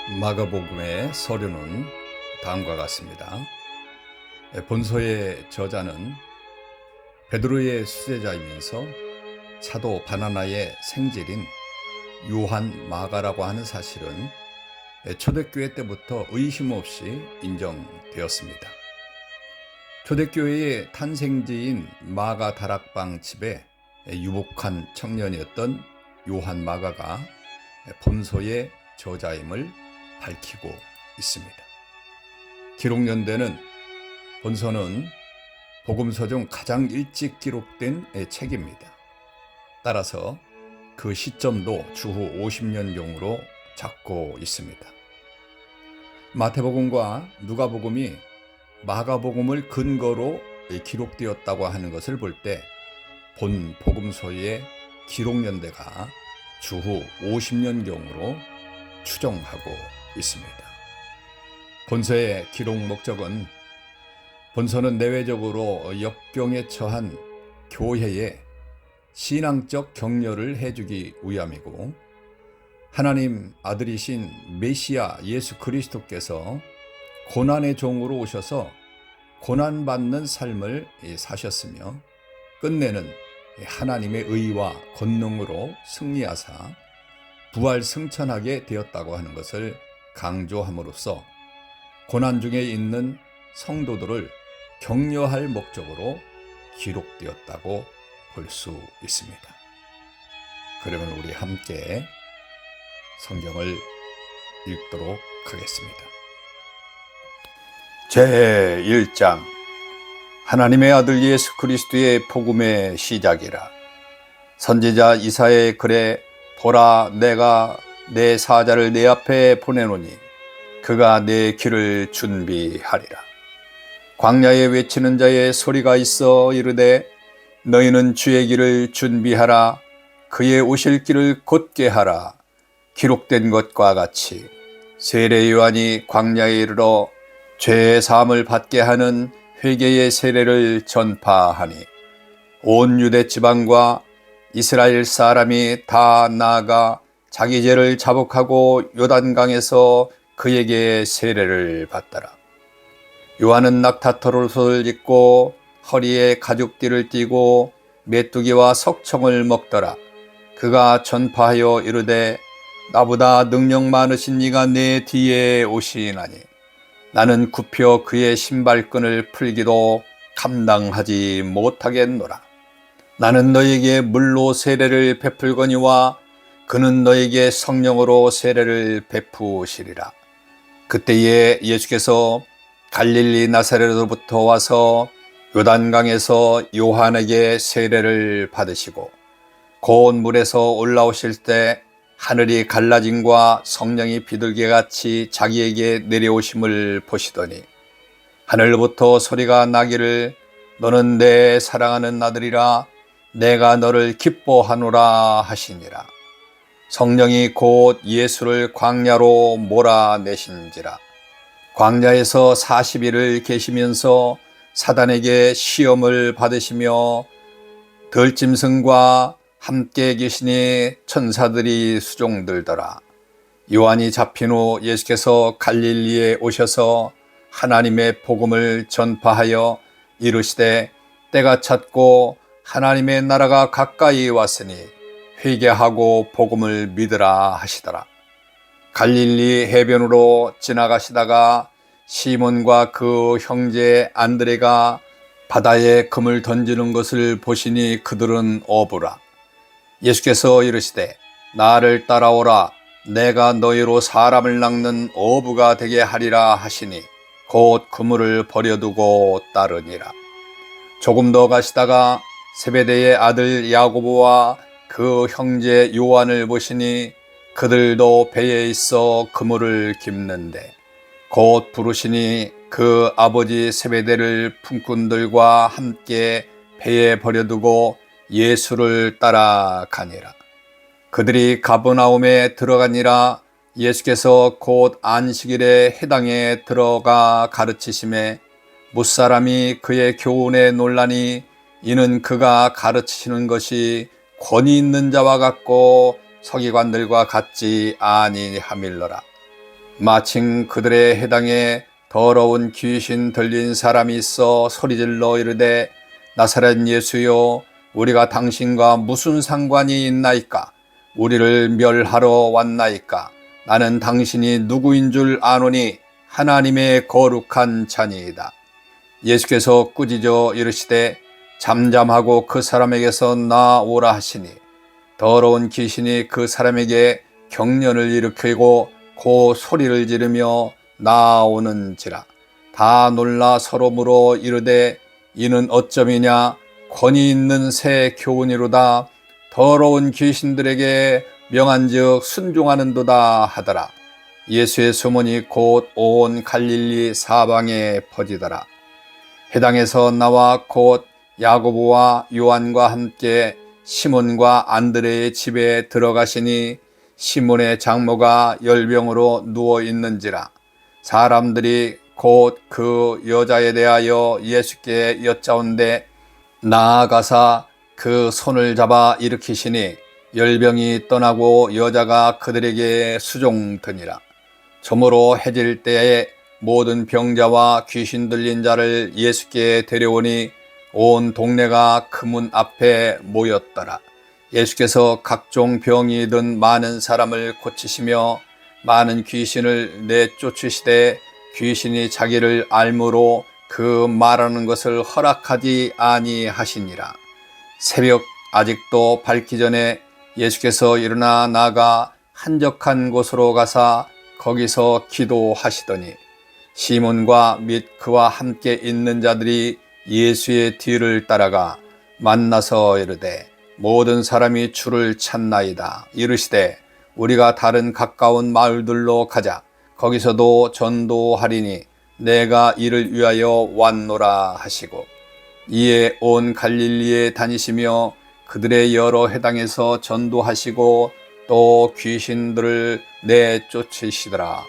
마가복음의 서류는 다음과 같습니다. 본서의 저자는 베드로의 수제자이면서 사도 바나나의 생질인 요한 마가라고 하는 사실은 초대교회 때부터 의심 없이 인정되었습니다. 초대교회의 탄생지인 마가 다락방 집에 유복한 청년이었던 요한 마가가 본서의 저자임을 밝히고 있습니다. 기록연대는 본서는 복음서 중 가장 일찍 기록된 책입니다. 따라서 그 시점도 주후 50년경으로 잡고 있습니다. 마태복음과 누가복음이 마가복음을 근거로 기록되었다고 하는 것을 볼 때 본 복음서의 기록연대가 주후 50년경으로 추정하고 있습니다. 본서의 기록 목적은 본서는 내외적으로 역경에 처한 교회에 신앙적 격려를 해주기 위함이고, 하나님 아들이신 메시아 예수 그리스도께서 고난의 종으로 오셔서 고난받는 삶을 사셨으며 끝내는 하나님의 의와 권능으로 승리하사 부활 승천하게 되었다고 하는 것을 강조함으로써 고난 중에 있는 성도들을 격려할 목적으로 기록되었다고 볼 수 있습니다. 그러면 우리 함께 성경을 읽도록 하겠습니다. 제1장 하나님의 아들 예수 그리스도의 복음의 시작이라. 선지자 이사야의 글에 보라, 내가 내 사자를 내 앞에 보내노니 그가 내 길을 준비하리라. 광야에 외치는 자의 소리가 있어 이르되 너희는 주의 길을 준비하라. 그의 오실 길을 곧게 하라. 기록된 것과 같이 세례 요한이 광야에 이르러 죄의 사함을 받게 하는 회개의 세례를 전파하니 온 유대 지방과 이스라엘 사람이 다 나아가 자기 죄를 자복하고 요단강에서 그에게 세례를 받더라. 요한은 낙타털옷을 입고 허리에 가죽띠를 띠고 메뚜기와 석청을 먹더라. 그가 전파하여 이르되 나보다 능력 많으신 이가 내 뒤에 오시나니 나는 굽혀 그의 신발끈을 풀기도 감당하지 못하겠노라. 나는 너에게 물로 세례를 베풀거니와 그는 너에게 성령으로 세례를 베푸시리라. 그때에 예수께서 갈릴리 나사렛으로부터 와서 요단강에서 요한에게 세례를 받으시고 고운 물에서 올라오실 때 하늘이 갈라짐과 성령이 비둘기같이 자기에게 내려오심을 보시더니 하늘로부터 소리가 나기를 너는 내 사랑하는 아들이라 내가 너를 기뻐하노라 하시니라. 성령이 곧 예수를 광야로 몰아내신지라. 광야에서 40일을 계시면서 사단에게 시험을 받으시며 들짐승과 함께 계시니 천사들이 수종들더라. 요한이 잡힌 후 예수께서 갈릴리에 오셔서 하나님의 복음을 전파하여 이르시되 때가 찼고 하나님의 나라가 가까이 왔으니 회개하고 복음을 믿으라 하시더라. 갈릴리 해변으로 지나가시다가 시몬과 그 형제 안드레가 바다에 금을 던지는 것을 보시니 그들은 어부라. 예수께서 이르시되 나를 따라오라. 내가 너희로 사람을 낚는 어부가 되게 하리라 하시니 곧 그물을 버려두고 따르니라. 조금 더 가시다가 세베대의 아들 야고보와 그 형제 요한을 보시니 그들도 배에 있어 그물을 깁는데 곧 부르시니 그 아버지 세베대를 품꾼들과 함께 배에 버려두고 예수를 따라가니라. 그들이 가버나움에 들어가니라. 예수께서 곧 안식일에 회당에 들어가 가르치심에 무사람이 그의 교훈에 놀라니 이는 그가 가르치시는 것이 권위 있는 자와 같고 서기관들과 같지 아니함일러라. 마침 그들의 해당에 더러운 귀신 들린 사람이 있어 소리질러 이르되 나사렛 예수여 우리가 당신과 무슨 상관이 있나이까? 우리를 멸하러 왔나이까? 나는 당신이 누구인 줄 아노니 하나님의 거룩한 자니이다. 예수께서 꾸짖어 이르시되 잠잠하고 그 사람에게서 나오라 하시니 더러운 귀신이 그 사람에게 경련을 일으키고 고 소리를 지르며 나오는지라. 다 놀라 서로 물어 이르되 이는 어쩌미냐? 권위 있는 새 교훈이로다. 더러운 귀신들에게 명한즉 순종하는도다 하더라. 예수의 소문이 곧 온 갈릴리 사방에 퍼지더라. 회당에서 나와 곧 야고보와 요한과 함께 시몬과 안드레의 집에 들어가시니 시몬의 장모가 열병으로 누워 있는지라. 사람들이 곧 그 여자에 대하여 예수께 여짜온데 나아가사 그 손을 잡아 일으키시니 열병이 떠나고 여자가 그들에게 수종드니라. 저물어 해질 때에 모든 병자와 귀신 들린 자를 예수께 데려오니 온 동네가 그 문 앞에 모였더라. 예수께서 각종 병이 든 많은 사람을 고치시며 많은 귀신을 내쫓으시되 귀신이 자기를 알므로 그 말하는 것을 허락하지 아니하시니라. 새벽 아직도 밝기 전에 예수께서 일어나 나가 한적한 곳으로 가사 거기서 기도하시더니 시몬과 및 그와 함께 있는 자들이 예수의 뒤를 따라가 만나서 이르되 모든 사람이 주를 찾나이다. 이르시되 우리가 다른 가까운 마을들로 가자. 거기서도 전도하리니 내가 이를 위하여 왔노라 하시고 이에 온 갈릴리에 다니시며 그들의 여러 회당에서 전도하시고 또 귀신들을 내쫓으시더라.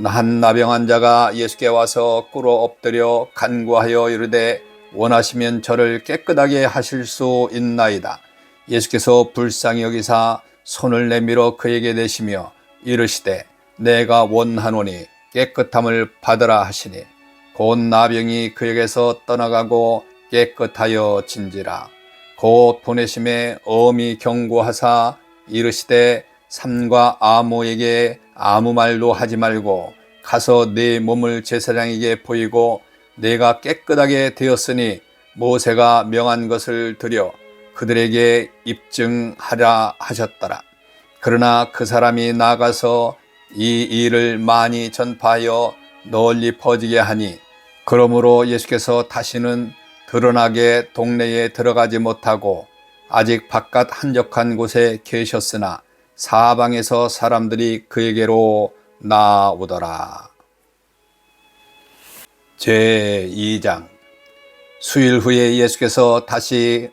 한 나병한 자가 예수께 와서 꿇어 엎드려 간구하여 이르되 원하시면 저를 깨끗하게 하실 수 있나이다. 예수께서 불쌍히 여기사 손을 내밀어 그에게 대시며 이르시되 내가 원하노니 깨끗함을 받으라 하시니 곧 나병이 그에게서 떠나가고 깨끗하여 진지라. 곧 보내심에 엄히 경고하사 이르시되 삼가 아모에게 아무 말도 하지 말고 가서 네 몸을 제사장에게 보이고 내가 깨끗하게 되었으니 모세가 명한 것을 드려 그들에게 입증하라 하셨더라. 그러나 그 사람이 나가서 이 일을 많이 전파하여 널리 퍼지게 하니 그러므로 예수께서 다시는 드러나게 동네에 들어가지 못하고 아직 바깥 한적한 곳에 계셨으나 사방에서 사람들이 그에게로 나오더라. 제2장. 수일 후에 예수께서 다시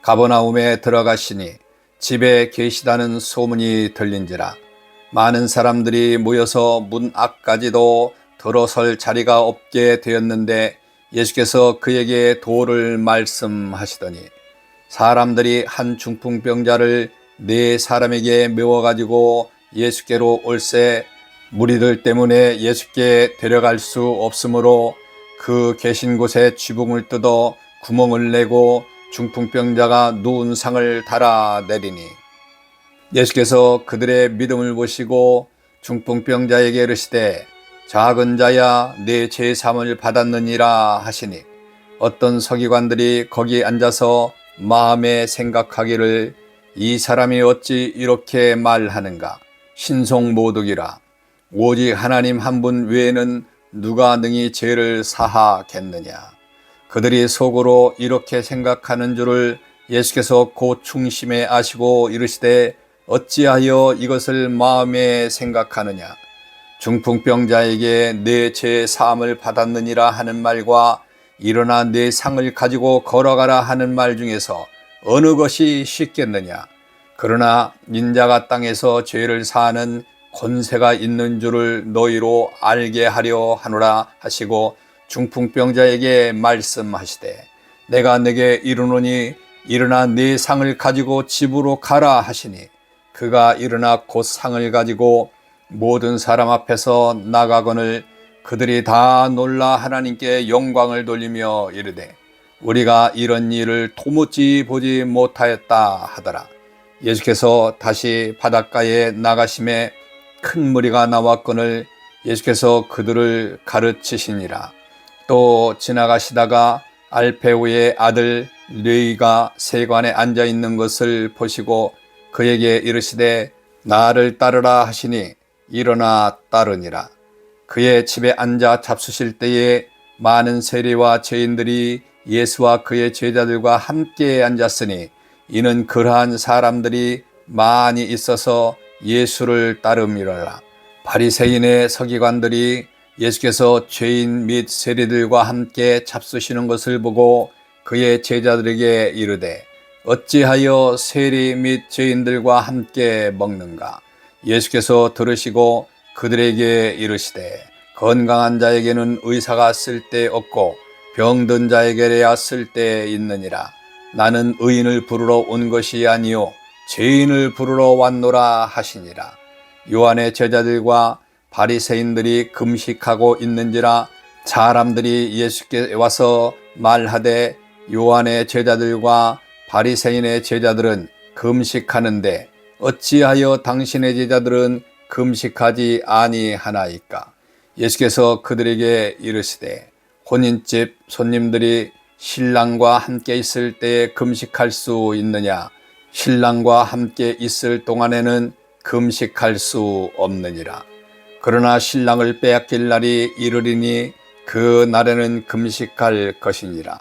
가버나움에 들어가시니 집에 계시다는 소문이 들린지라. 많은 사람들이 모여서 문 앞까지도 들어설 자리가 없게 되었는데 예수께서 그에게 도를 말씀하시더니 사람들이 한 중풍병자를 네 사람에게 메워가지고 예수께로 올세 무리들 때문에 예수께 데려갈 수 없으므로 그 계신 곳에 지붕을 뜯어 구멍을 내고 중풍병자가 누운 상을 달아 내리니 예수께서 그들의 믿음을 보시고 중풍병자에게 이르시되 작은 자야 네 죄 사함을 받았느니라 하시니 어떤 서기관들이 거기 앉아서 마음에 생각하기를 이 사람이 어찌 이렇게 말하는가 신송모독이라 오직 하나님 한 분 외에는 누가 능히 죄를 사하겠느냐. 그들이 속으로 이렇게 생각하는 줄을 예수께서 곧 중심에 아시고 이르시되 어찌하여 이것을 마음에 생각하느냐. 중풍병자에게 내 죄 사함을 받았느니라 하는 말과 일어나 내 상을 가지고 걸어가라 하는 말 중에서 어느 것이 쉽겠느냐. 그러나 인자가 땅에서 죄를 사하는 권세가 있는 줄을 너희로 알게 하려 하노라 하시고 중풍병자에게 말씀하시되 내가 네게 이르노니 일어나 네 상을 가지고 집으로 가라 하시니 그가 일어나 곧 상을 가지고 모든 사람 앞에서 나가거늘 그들이 다 놀라 하나님께 영광을 돌리며 이르되 우리가 이런 일을 도무지 보지 못하였다 하더라. 예수께서 다시 바닷가에 나가심에 큰 무리가 나왔거늘 예수께서 그들을 가르치시니라. 또 지나가시다가 알페오의 아들 르이가 세관에 앉아 있는 것을 보시고 그에게 이르시되 나를 따르라 하시니 일어나 따르니라. 그의 집에 앉아 잡수실 때에 많은 세리와 죄인들이 예수와 그의 제자들과 함께 앉았으니 이는 그러한 사람들이 많이 있어서 예수를 따름이러라. 바리새인의 서기관들이 예수께서 죄인 및 세리들과 함께 잡수시는 것을 보고 그의 제자들에게 이르되 어찌하여 세리 및 죄인들과 함께 먹는가? 예수께서 들으시고 그들에게 이르시되 건강한 자에게는 의사가 쓸데없고 병든 자에게야 쓸데 있느니라. 나는 의인을 부르러 온 것이 아니요 죄인을 부르러 왔노라 하시니라. 요한의 제자들과 바리새인들이 금식하고 있는지라 사람들이 예수께 와서 말하되 요한의 제자들과 바리새인의 제자들은 금식하는데 어찌하여 당신의 제자들은 금식하지 아니하나이까? 예수께서 그들에게 이르시되 혼인집 손님들이 신랑과 함께 있을 때에 금식할 수 있느냐? 신랑과 함께 있을 동안에는 금식할 수 없느니라. 그러나 신랑을 빼앗길 날이 이르리니 그 날에는 금식할 것이니라.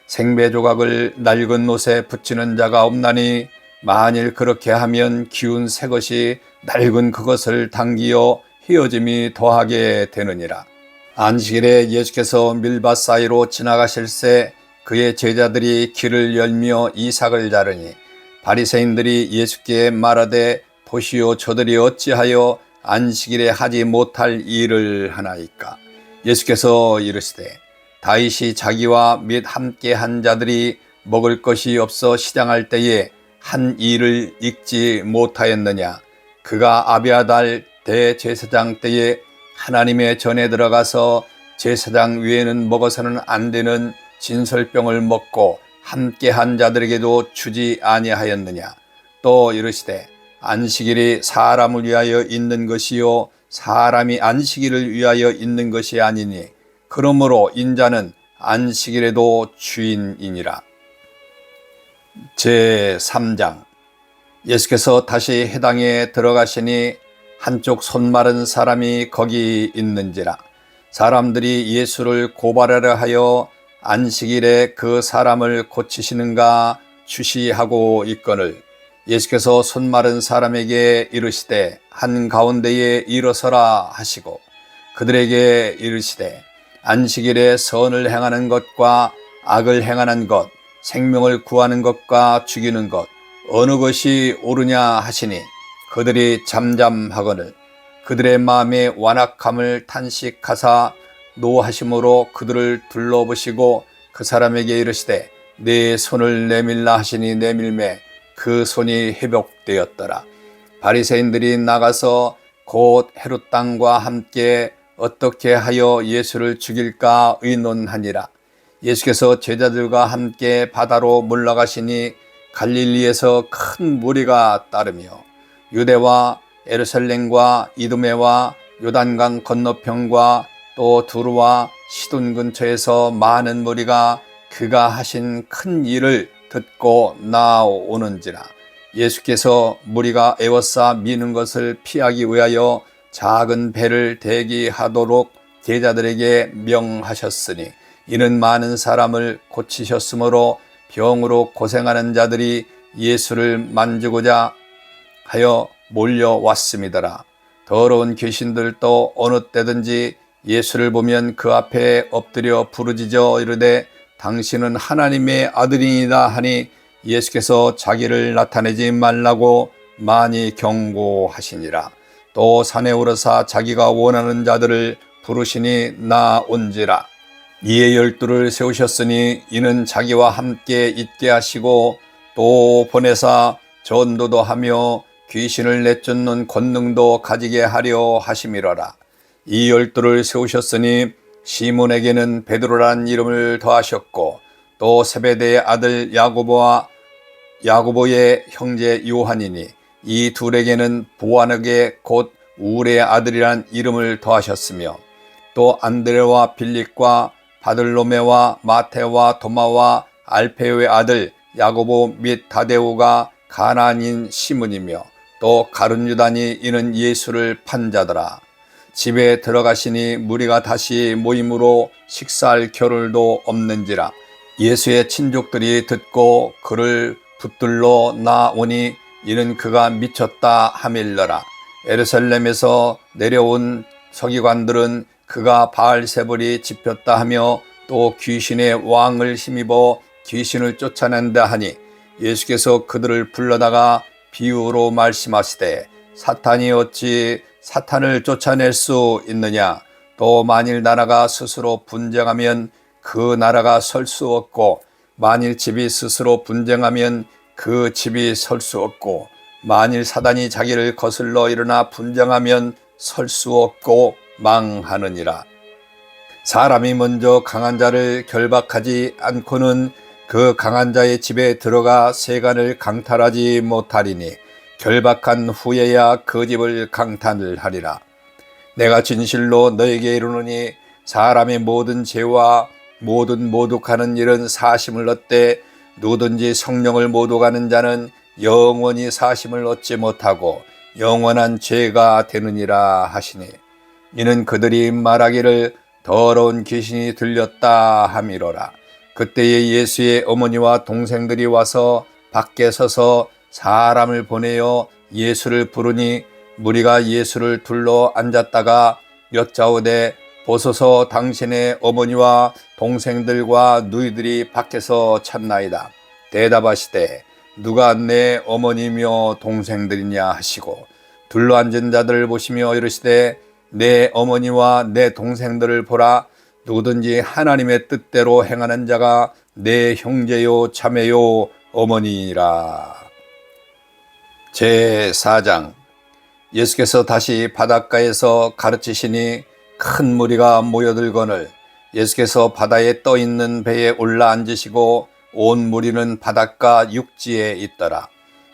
생배 조각을 낡은 옷에 붙이는 자가 없나니 만일 그렇게 하면 기운 새 것이 낡은 그것을 당기어 휘어짐이 더하게 되느니라. 안식일에 예수께서 밀밭 사이로 지나가실새 그의 제자들이 길을 열며 이삭을 자르니 바리새인들이 예수께 말하되 보시오 저들이 어찌하여 안식일에 하지 못할 일을 하나이까? 예수께서 이르시되 다윗이 자기와 및 함께 한 자들이 먹을 것이 없어 시장할 때에 한 일을 잊지 못하였느냐? 그가 아비아달 대제사장 때에 하나님의 전에 들어가서 제사장 위에는 먹어서는 안 되는 진설병을 먹고 함께 한 자들에게도 주지 아니하였느냐? 또 이르시되 안식일이 사람을 위하여 있는 것이요 사람이 안식일을 위하여 있는 것이 아니니 그러므로 인자는 안식일에도 주인이니라. 제3장. 예수께서 다시 회당에 들어가시니 한쪽 손 마른 사람이 거기 있는지라. 사람들이 예수를 고발하려 하여 안식일에 그 사람을 고치시는가 주시하고 있거늘 예수께서 손 마른 사람에게 이르시되 한가운데에 일어서라 하시고 그들에게 이르시되 안식일에 선을 행하는 것과 악을 행하는 것, 생명을 구하는 것과 죽이는 것 어느 것이 옳으냐 하시니 그들이 잠잠하거늘 그들의 마음에 완악함을 탄식하사 노하심으로 그들을 둘러보시고 그 사람에게 이르시되 네 손을 내밀라 하시니 내밀매 그 손이 회복되었더라. 바리새인들이 나가서 곧 헤롯 땅과 함께 어떻게 하여 예수를 죽일까 의논하니라. 예수께서 제자들과 함께 바다로 물러가시니 갈릴리에서 큰 무리가 따르며 유대와 예루살렘과 이두메와 요단강 건너편과 또 두루와 시돈 근처에서 많은 무리가 그가 하신 큰 일을 듣고 나오는지라. 예수께서 무리가 애워싸 미는 것을 피하기 위하여 작은 배를 대기하도록 제자들에게 명하셨으니 이는 많은 사람을 고치셨으므로 병으로 고생하는 자들이 예수를 만지고자 하여 몰려왔음이더라. 더러운 귀신들도 어느 때든지 예수를 보면 그 앞에 엎드려 부르짖어 이르되 당신은 하나님의 아들이니이다 하니 예수께서 자기를 나타내지 말라고 많이 경고하시니라. 또 산에 오르사 자기가 원하는 자들을 부르시니 나온지라. 이에 12를 세우셨으니 이는 자기와 함께 있게 하시고 또 보내사 전도도 하며 귀신을 내쫓는 권능도 가지게 하려 하심이로라. 이 12를 세우셨으니 시몬에게는 베드로라는 이름을 더하셨고 또 세베대의 아들 야고보와 야고보의 형제 요한이니 이 둘에게는 보아너게 곧 우레의 아들이란 이름을 더하셨으며 또 안드레와 빌립과 바들로메와 마테와 도마와 알페오의 아들 야고보 및 다데오가 가나안인 시몬이며 또 가룟 유다니 이는 예수를 판 자더라. 집에 들어가시니 무리가 다시 모임으로 식사할 겨를도 없는지라. 예수의 친족들이 듣고 그를 붙들러 나오니 이는 그가 미쳤다 하밀러라. 예루살렘에서 내려온 서기관들은 그가 바알세불이 집혔다 하며 또 귀신의 왕을 힘입어 귀신을 쫓아낸다 하니 예수께서 그들을 불러다가 비유로 말씀하시되 사탄이 어찌 사탄을 쫓아낼 수 있느냐. 또 만일 나라가 스스로 분쟁하면 그 나라가 설 수 없고 만일 집이 스스로 분쟁하면 그 집이 설 수 없고 만일 사단이 자기를 거슬러 일어나 분쟁하면 설 수 없고 망하느니라. 사람이 먼저 강한 자를 결박하지 않고는 그 강한 자의 집에 들어가 세간을 강탈하지 못하리니 결박한 후에야 그 집을 강탈을 하리라. 내가 진실로 너에게 이르노니 사람의 모든 죄와 모든 모독하는 일은 사심을 얻되 누구든지 성령을 모독하는 자는 영원히 사심을 얻지 못하고 영원한 죄가 되느니라 하시니 이는 그들이 말하기를 더러운 귀신이 들렸다 함이로라. 그때에 예수의 어머니와 동생들이 와서 밖에 서서 사람을 보내어 예수를 부르니 무리가 예수를 둘러 앉았다가 여짜오되 보소서 당신의 어머니와 동생들과 누이들이 밖에서 찾나이다. 대답하시되 누가 내 어머니며 동생들이냐 하시고 둘러앉은 자들을 보시며 이르시되 내 어머니와 내 동생들을 보라. 누구든지 하나님의 뜻대로 행하는 자가 내 형제요 자매요 어머니니라. 제4장. 예수께서 다시 바닷가에서 가르치시니 큰 무리가 모여들거늘 예수께서 바다에 떠있는 배에 올라 앉으시고 온 무리는 바닷가 육지에 있더라.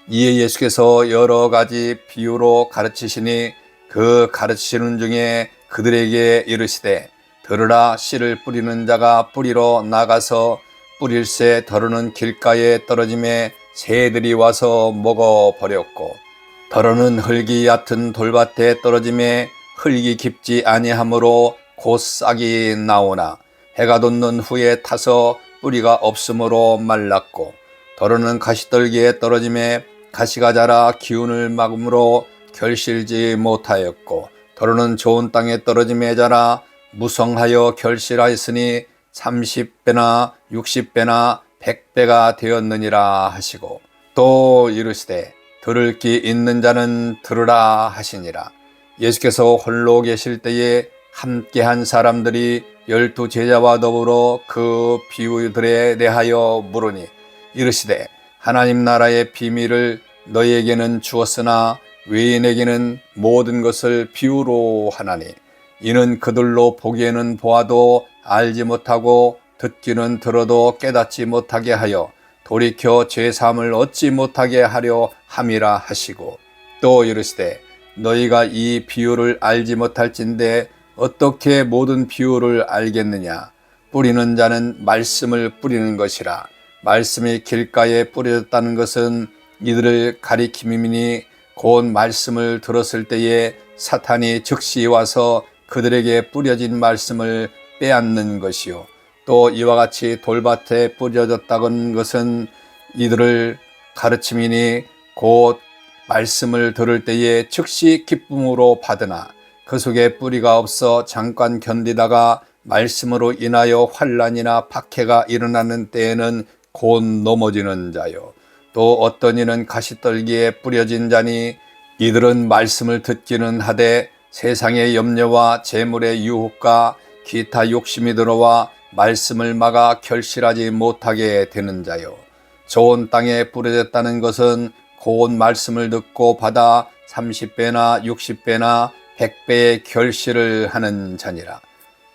이에 예수께서 여러 가지 비유로 가르치시니 그 가르치시는 중에 그들에게 이르시되 들으라. 씨를 뿌리는 자가 뿌리러 나가서 뿌릴새 더러는 길가에 떨어짐에 새들이 와서 먹어버렸고 더러는 흙이 얕은 돌밭에 떨어짐에 흙이 깊지 아니하므로 곧 싹이 나오나 해가 돋는 후에 타서 뿌리가 없으므로 말랐고 더러는 가시떨기에 떨어짐에 가시가 자라 기운을 막음으로 결실지 못하였고 더러는 좋은 땅에 떨어짐에 자라 무성하여 결실하였으니 30배나 60배나 100배가 되었느니라 하시고 또 이르시되 들을 귀 있는 자는 들으라 하시니라. 예수께서 홀로 계실 때에 함께한 사람들이 12 제자와 더불어 그 비유들에 대하여 물으니 이르시되 하나님 나라의 비밀을 너희에게는 주었으나 외인에게는 모든 것을 비유로 하나니 이는 그들로 보기에는 보아도 알지 못하고 듣기는 들어도 깨닫지 못하게 하여 돌이켜 죄사함을 얻지 못하게 하려 함이라 하시고 또 이르시되 너희가 이 비유를 알지 못할진대 어떻게 모든 비유를 알겠느냐. 뿌리는 자는 말씀을 뿌리는 것이라. 말씀이 길가에 뿌려졌다는 것은 이들을 가리킴이니 곧 말씀을 들었을 때에 사탄이 즉시 와서 그들에게 뿌려진 말씀을 빼앗는 것이요. 또 이와 같이 돌밭에 뿌려졌다는 것은 이들을 가르침이니 곧 말씀을 들을 때에 즉시 기쁨으로 받으나 그 속에 뿌리가 없어 잠깐 견디다가 말씀으로 인하여 환난이나 박해가 일어나는 때에는 곧 넘어지는 자요. 또 어떤 이는 가시떨기에 뿌려진 자니 이들은 말씀을 듣기는 하되 세상의 염려와 재물의 유혹과 기타 욕심이 들어와 말씀을 막아 결실하지 못하게 되는 자요. 좋은 땅에 뿌려졌다는 것은 고운 말씀을 듣고 받아 30배나 60배나 100배의 결실을 하는 자니라.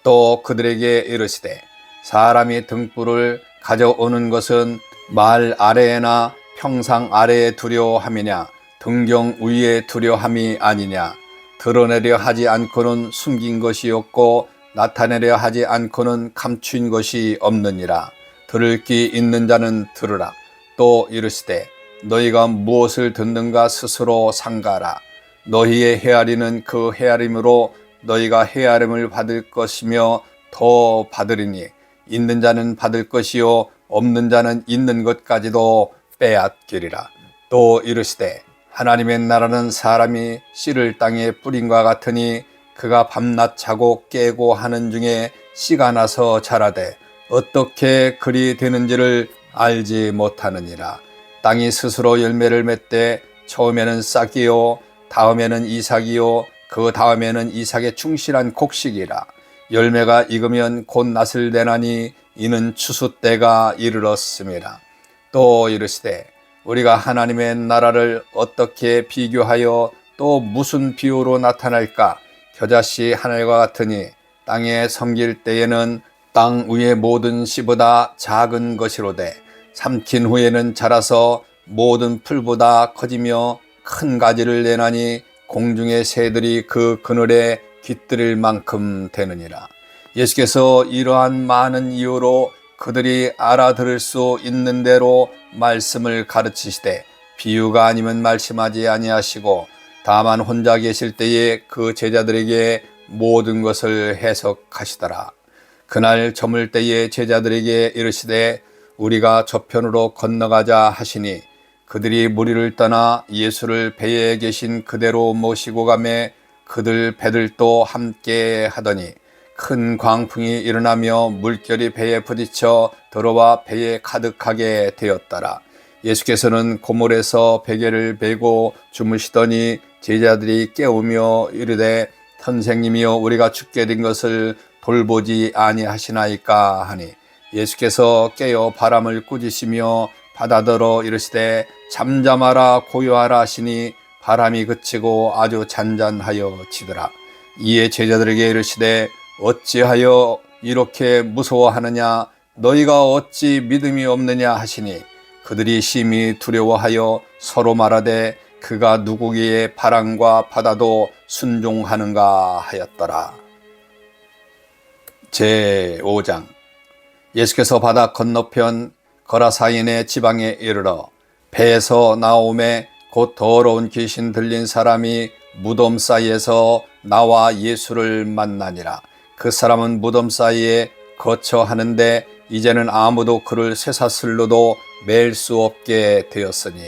또 그들에게 이르시되 사람이 등불을 가져오는 것은 말 아래에나 평상 아래에 두려 함이냐 등경 위에 두려 함이 아니냐. 드러내려 하지 않고는 숨긴 것이 없고 나타내려 하지 않고는 감춘 것이 없느니라. 들을 귀 있는 자는 들으라. 또 이르시되 너희가 무엇을 듣는가 스스로 상가라. 너희의 헤아리는 그 헤아림으로 너희가 헤아림을 받을 것이며 더 받으리니 있는 자는 받을 것이요 없는 자는 있는 것까지도 빼앗기리라. 또 이르시되 하나님의 나라는 사람이 씨를 땅에 뿌린과 같으니 그가 밤낮 자고 깨고 하는 중에 씨가 나서 자라되 어떻게 그리 되는지를 알지 못하느니라. 땅이 스스로 열매를 맺되 처음에는 싹이요 다음에는 이삭이요 그 다음에는 이삭의 충실한 곡식이라. 열매가 익으면 곧 낫을 내나니 이는 추수 때가 이르렀음이라. 또 이르시되 우리가 하나님의 나라를 어떻게 비교하여 또 무슨 비유로 나타낼까? 겨자씨 하늘과 같으니 땅에 섬길 때에는 땅 위의 모든 씨보다 작은 것이로되 삼킨 후에는 자라서 모든 풀보다 커지며 큰 가지를 내나니 공중의 새들이 그 그늘에 깃들일 만큼 되느니라. 예수께서 이러한 많은 이유로 그들이 알아들을 수 있는 대로 말씀을 가르치시되 비유가 아니면 말씀하지 아니하시고 다만 혼자 계실 때에 그 제자들에게 모든 것을 해석하시더라. 그날 저물 때에 제자들에게 이르시되 우리가 저편으로 건너가자 하시니 그들이 무리를 떠나 예수를 배에 계신 그대로 모시고 가매 그들 배들도 함께 하더니 큰 광풍이 일어나며 물결이 배에 부딪혀 들어와 배에 가득하게 되었더라. 예수께서는 고물에서 베개를 베고 주무시더니 제자들이 깨우며 이르되 선생님이여 우리가 죽게 된 것을 돌보지 아니하시나이까 하니 예수께서 깨어 바람을 꾸짖으시며 바다더러 이르시되 잠잠하라 고요하라 하시니 바람이 그치고 아주 잔잔하여 지더라. 이에 제자들에게 이르시되 어찌하여 이렇게 무서워하느냐 너희가 어찌 믿음이 없느냐 하시니 그들이 심히 두려워하여 서로 말하되 그가 누구기에 바람과 바다도 순종하는가 하였더라. 제5장 예수께서 바다 건너편 거라사인의 지방에 이르러 배에서 나오매 곧 더러운 귀신 들린 사람이 무덤 사이에서 나와 예수를 만나니라. 그 사람은 무덤 사이에 거처하는데 이제는 아무도 그를 쇠사슬로도 맬 수 없게 되었으니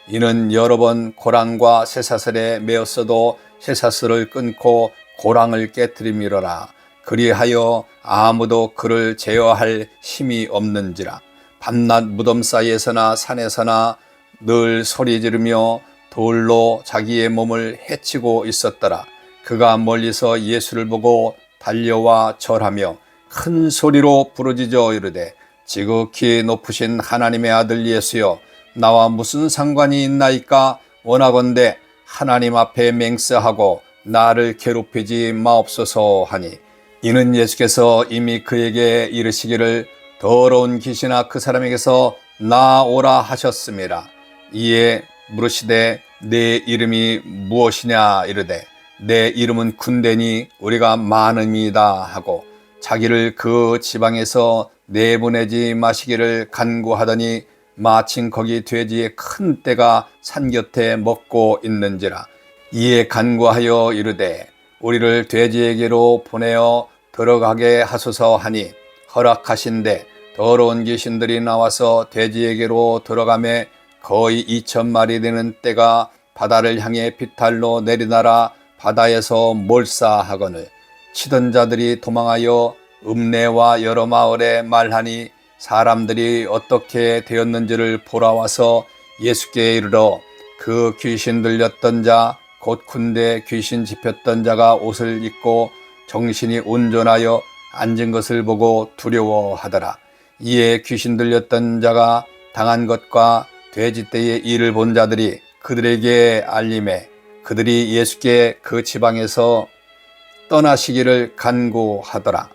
이는 여러 번 고랑과 쇠사슬에 매었어도 쇠사슬을 끊고 고랑을 깨뜨림이로라. 그리하여 아무도 그를 제어할 힘이 없는지라. 밤낮 무덤 사이에서나 산에서나 늘 소리 지르며 돌로 자기의 몸을 해치고 있었더라. 그가 멀리서 예수를 보고 달려와 절하며 큰 소리로 부르짖어 이르되 지극히 높으신 하나님의 아들 예수여 나와 무슨 상관이 있나이까? 원하건대 하나님 앞에 맹세하고 나를 괴롭히지 마옵소서 하니 이는 예수께서 이미 그에게 이르시기를 더러운 귀신아 그 사람에게서 나오라 하셨습니다. 이에 물으시되 내 이름이 무엇이냐 이르되 내 이름은 군대니 우리가 많음이다 하고 자기를 그 지방에서 내보내지 마시기를 간구하더니 마침 거기 돼지의 큰 떼가 산 곁에 먹고 있는지라. 이에 간구하여 이르되 우리를 돼지에게로 보내어 들어가게 하소서 하니 허락하신대 더러운 귀신들이 나와서 돼지에게로 들어가매 거의 2,000마리 되는 떼가 바다를 향해 비탈로 내리나라 바다에서 몰사하거늘 치던 자들이 도망하여 읍내와 여러 마을에 말하니 사람들이 어떻게 되었는지를 보러와서 예수께 이르러 그 귀신 들렸던 자 곧 군대 귀신 집혔던 자가 옷을 입고 정신이 온전하여 앉은 것을 보고 두려워하더라. 이에 귀신 들렸던 자가 당한 것과 돼지떼의 일을 본 자들이 그들에게 알림해 그들이 예수께 그 지방에서 떠나시기를 간구하더라.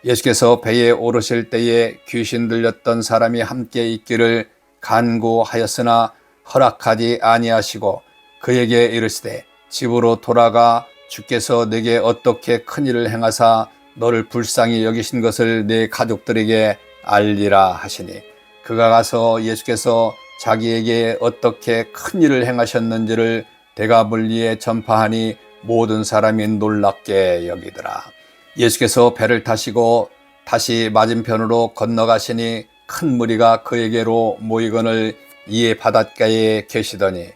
예수께서 배에 오르실 때에 귀신 들렸던 사람이 함께 있기를 간구하였으나 허락하지 아니하시고 그에게 이르시되 집으로 돌아가 주께서 내게 어떻게 큰 일을 행하사 너를 불쌍히 여기신 것을 내 가족들에게 알리라 하시니 그가 가서 예수께서 자기에게 어떻게 큰 일을 행하셨는지를 데가블리에 전파하니 모든 사람이 놀랍게 여기더라. 예수께서 배를 타시고 다시 맞은편으로 건너가시니 큰 무리가 그에게로 모이거늘 이에 바닷가에 계시더니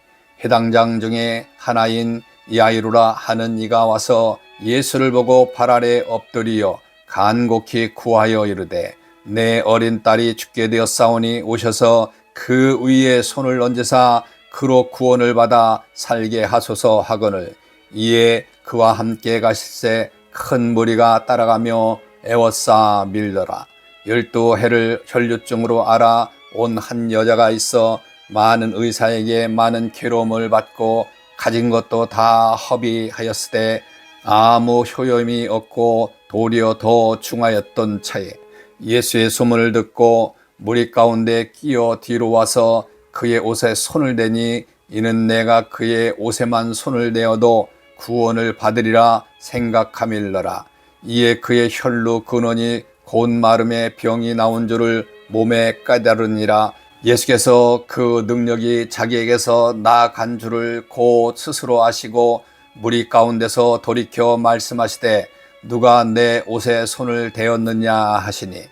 해당장 중에 하나인 야이루라 하는 이가 와서 예수를 보고 발 아래 엎드리어 간곡히 구하여 이르되 내 어린 딸이 죽게 되었사오니 오셔서 그 위에 손을 얹으사 그로 구원을 받아 살게 하소서 하거늘 이에 그와 함께 가실새 큰 무리가 따라가며 애워싸 밀더라. 12해를 혈류증으로 알아 온 한 여자가 있어 많은 의사에게 많은 괴로움을 받고 가진 것도 다 허비하였으되 아무 효염이 없고 도리어 더 중하였던 차에 예수의 소문을 듣고 무리 가운데 끼어 뒤로 와서 그의 옷에 손을 대니 이는 내가 그의 옷에만 손을 대어도 구원을 받으리라 생각함일러라. 이에 그의 혈루 근원이 곧 마름에 병이 나온 줄을 몸에 깨달으니라. 예수께서 그 능력이 자기에게서 나아간 줄을 곧 스스로 아시고 무리 가운데서 돌이켜 말씀하시되 누가 내 옷에 손을 대었느냐 하시니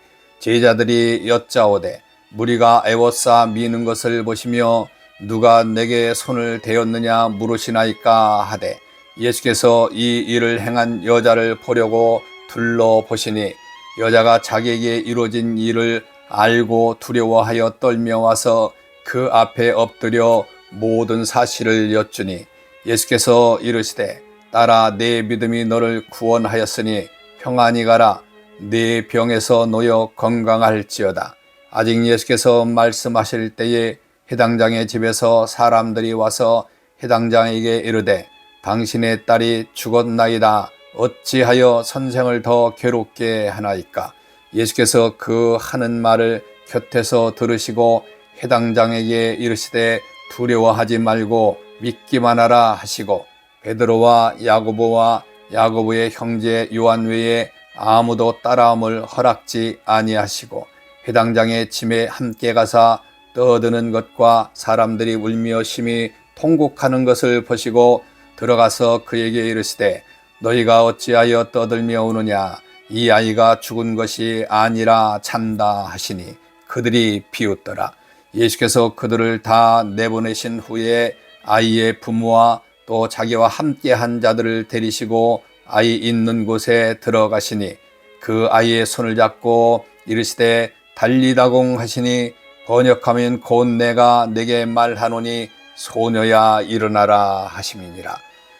제자들이 여짜오되 무리가 애워싸 미는 것을 보시며 누가 내게 손을 대었느냐 물으시나이까 하되 예수께서 이 일을 행한 여자를 보려고 둘러보시니 여자가 자기에게 이루어진 일을 알고 두려워하여 떨며 와서 그 앞에 엎드려 모든 사실을 여쭈니 예수께서 이르시되 딸아 내 믿음이 너를 구원하였으니 평안히 가라 네 병에서 놓여 건강할지어다. 아직 예수께서 말씀하실 때에 해당장의 집에서 사람들이 와서 해당장에게 이르되 당신의 딸이 죽었나이다. 어찌하여 선생을 더 괴롭게 하나이까? 예수께서 그 하는 말을 곁에서 들으시고 해당장에게 이르시되 두려워하지 말고 믿기만 하라 하시고 베드로와 야고보와 야고보의 형제 요한 외에 아무도 따라옴을 허락지 아니하시고 해당장의 짐에 함께 가사 떠드는 것과 사람들이 울며 심히 통곡하는 것을 보시고 들어가서 그에게 이르시되 너희가 어찌하여 떠들며 우느냐 이 아이가 죽은 것이 아니라 잔다 하시니 그들이 비웃더라. 예수께서 그들을 다 내보내신 후에 아이의 부모와 또 자기와 함께 한 자들을 데리시고 아이 있는 곳에 들어가시니 그 아이의 손을 잡고 이르시되 달리다공 하시니 번역하면 곧 내가 내게 말하노니 소녀야 일어나라 하심이니라.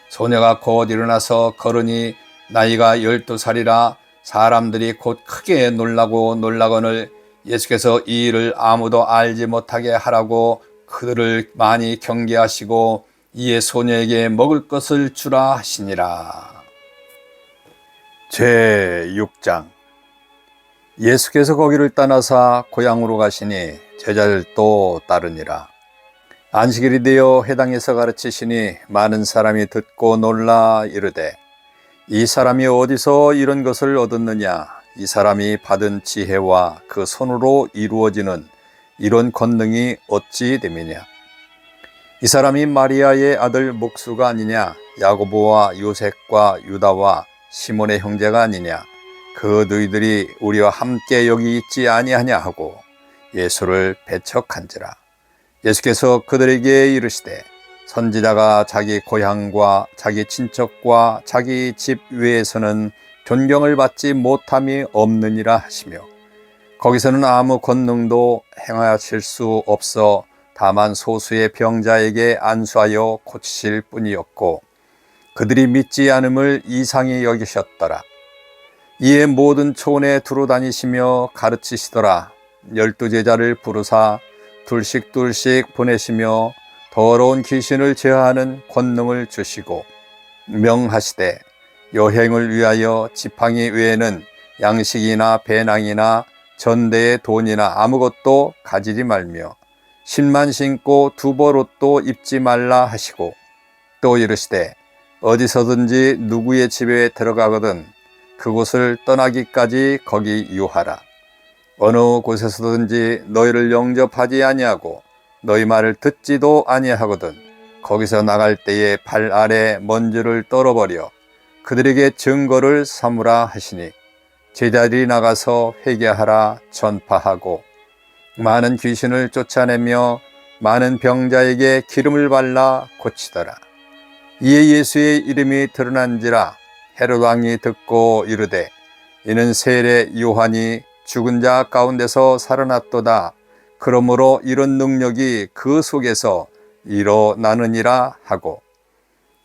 소녀가 곧 일어나서 걸으니 나이가 12살이라 사람들이 곧 크게 놀라거늘 예수께서 이 일을 아무도 알지 못하게 하라고 그들을 많이 경계하시고 이에 소녀에게 먹을 것을 주라 하시니라. 제6장 예수께서 거기를 떠나사 고향으로 가시니 제자들도 따르니라. 안식일이 되어 회당에서 가르치시니 많은 사람이 듣고 놀라 이르되 이 사람이 어디서 이런 것을 얻었느냐? 이 사람이 받은 지혜와 그 손으로 이루어지는 이런 권능이 어찌 됨이냐? 이 사람이 마리아의 아들 목수가 아니냐? 야고보와 요셉과 유다와 시몬의 형제가 아니냐? 그 너희들이 우리와 함께 여기 있지 아니하냐 하고 예수를 배척한지라. 예수께서 그들에게 이르시되 선지자가 자기 고향과 자기 친척과 자기 집 외에서는 존경을 받지 못함이 없느니라 하시며 거기서는 아무 권능도 행하실 수 없어 다만 소수의 병자에게 안수하여 고치실 뿐이었고 그들이 믿지 않음을 이상히 여기셨더라. 이에 모든 촌에 두루 다니시며 가르치시더라. 12 제자를 부르사 둘씩 보내시며 더러운 귀신을 제하하는 권능을 주시고 명하시되 여행을 위하여 지팡이 외에는 양식이나 배낭이나 전대의 돈이나 아무것도 가지지 말며 신만 신고 두벌옷도 입지 말라 하시고 또 이르시되 어디서든지 누구의 집에 들어가거든 그곳을 떠나기까지 거기 유하라. 어느 곳에서든지 너희를 영접하지 아니하고 너희 말을 듣지도 아니하거든 거기서 나갈 때에 발 아래 먼지를 떨어버려 그들에게 증거를 삼으라 하시니 제자들이 나가서 회개하라 전파하고 많은 귀신을 쫓아내며 많은 병자에게 기름을 발라 고치더라. 이에 예수의 이름이 드러난지라 헤롯 왕이 듣고 이르되 이는 세례 요한이 죽은 자 가운데서 살아났도다. 그러므로 이런 능력이 그 속에서 일어나느니라 하고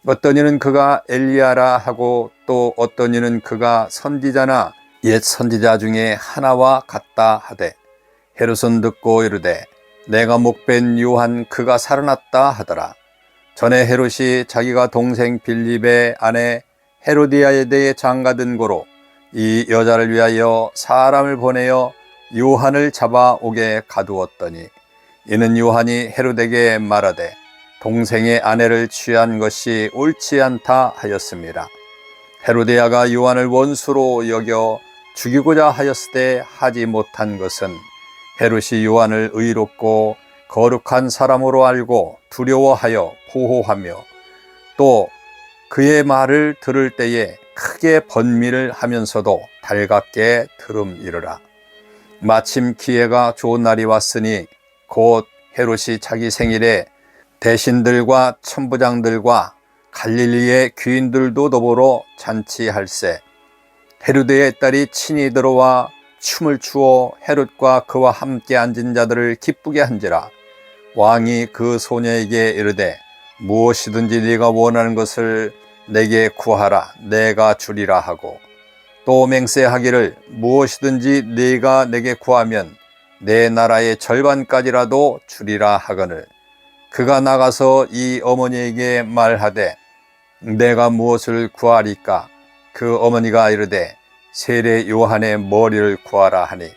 어떤 이는 그가 엘리야라 하고 또 어떤 이는 그가 선지자나 옛 선지자 중에 하나와 같다 하되 헤롯은 듣고 이르되 내가 목벤 요한 그가 살아났다 하더라. 전에 헤롯이 자기가 동생 빌립의 아내 헤로디아에 대해 장가든 고로 이 여자를 위하여 사람을 보내어 요한을 잡아오게 가두었더니 이는 요한이 헤롯에게 말하되 동생의 아내를 취한 것이 옳지 않다 하였습니다. 헤로디아가 요한을 원수로 여겨 죽이고자 하였으되 하지 못한 것은 헤롯이 요한을 의롭고 거룩한 사람으로 알고 두려워하여 보호하며 또 그의 말을 들을 때에 크게 번미를 하면서도 달갑게 들음이르라. 마침 기회가 좋은 날이 왔으니 곧 헤롯이 자기 생일에 대신들과 천부장들과 갈릴리의 귀인들도 더불어 잔치할세 헤로데의 딸이 친히 들어와 춤을 추어 헤롯과 그와 함께 앉은 자들을 기쁘게 한지라. 왕이 그 소녀에게 이르되 무엇이든지 네가 원하는 것을 내게 구하라 내가 주리라 하고 또 맹세하기를 무엇이든지 네가 내게 구하면 내 나라의 절반까지라도 주리라 하거늘 그가 나가서 이 어머니에게 말하되 내가 무엇을 구하리까? 그 어머니가 이르되 세례 요한의 머리를 구하라 하니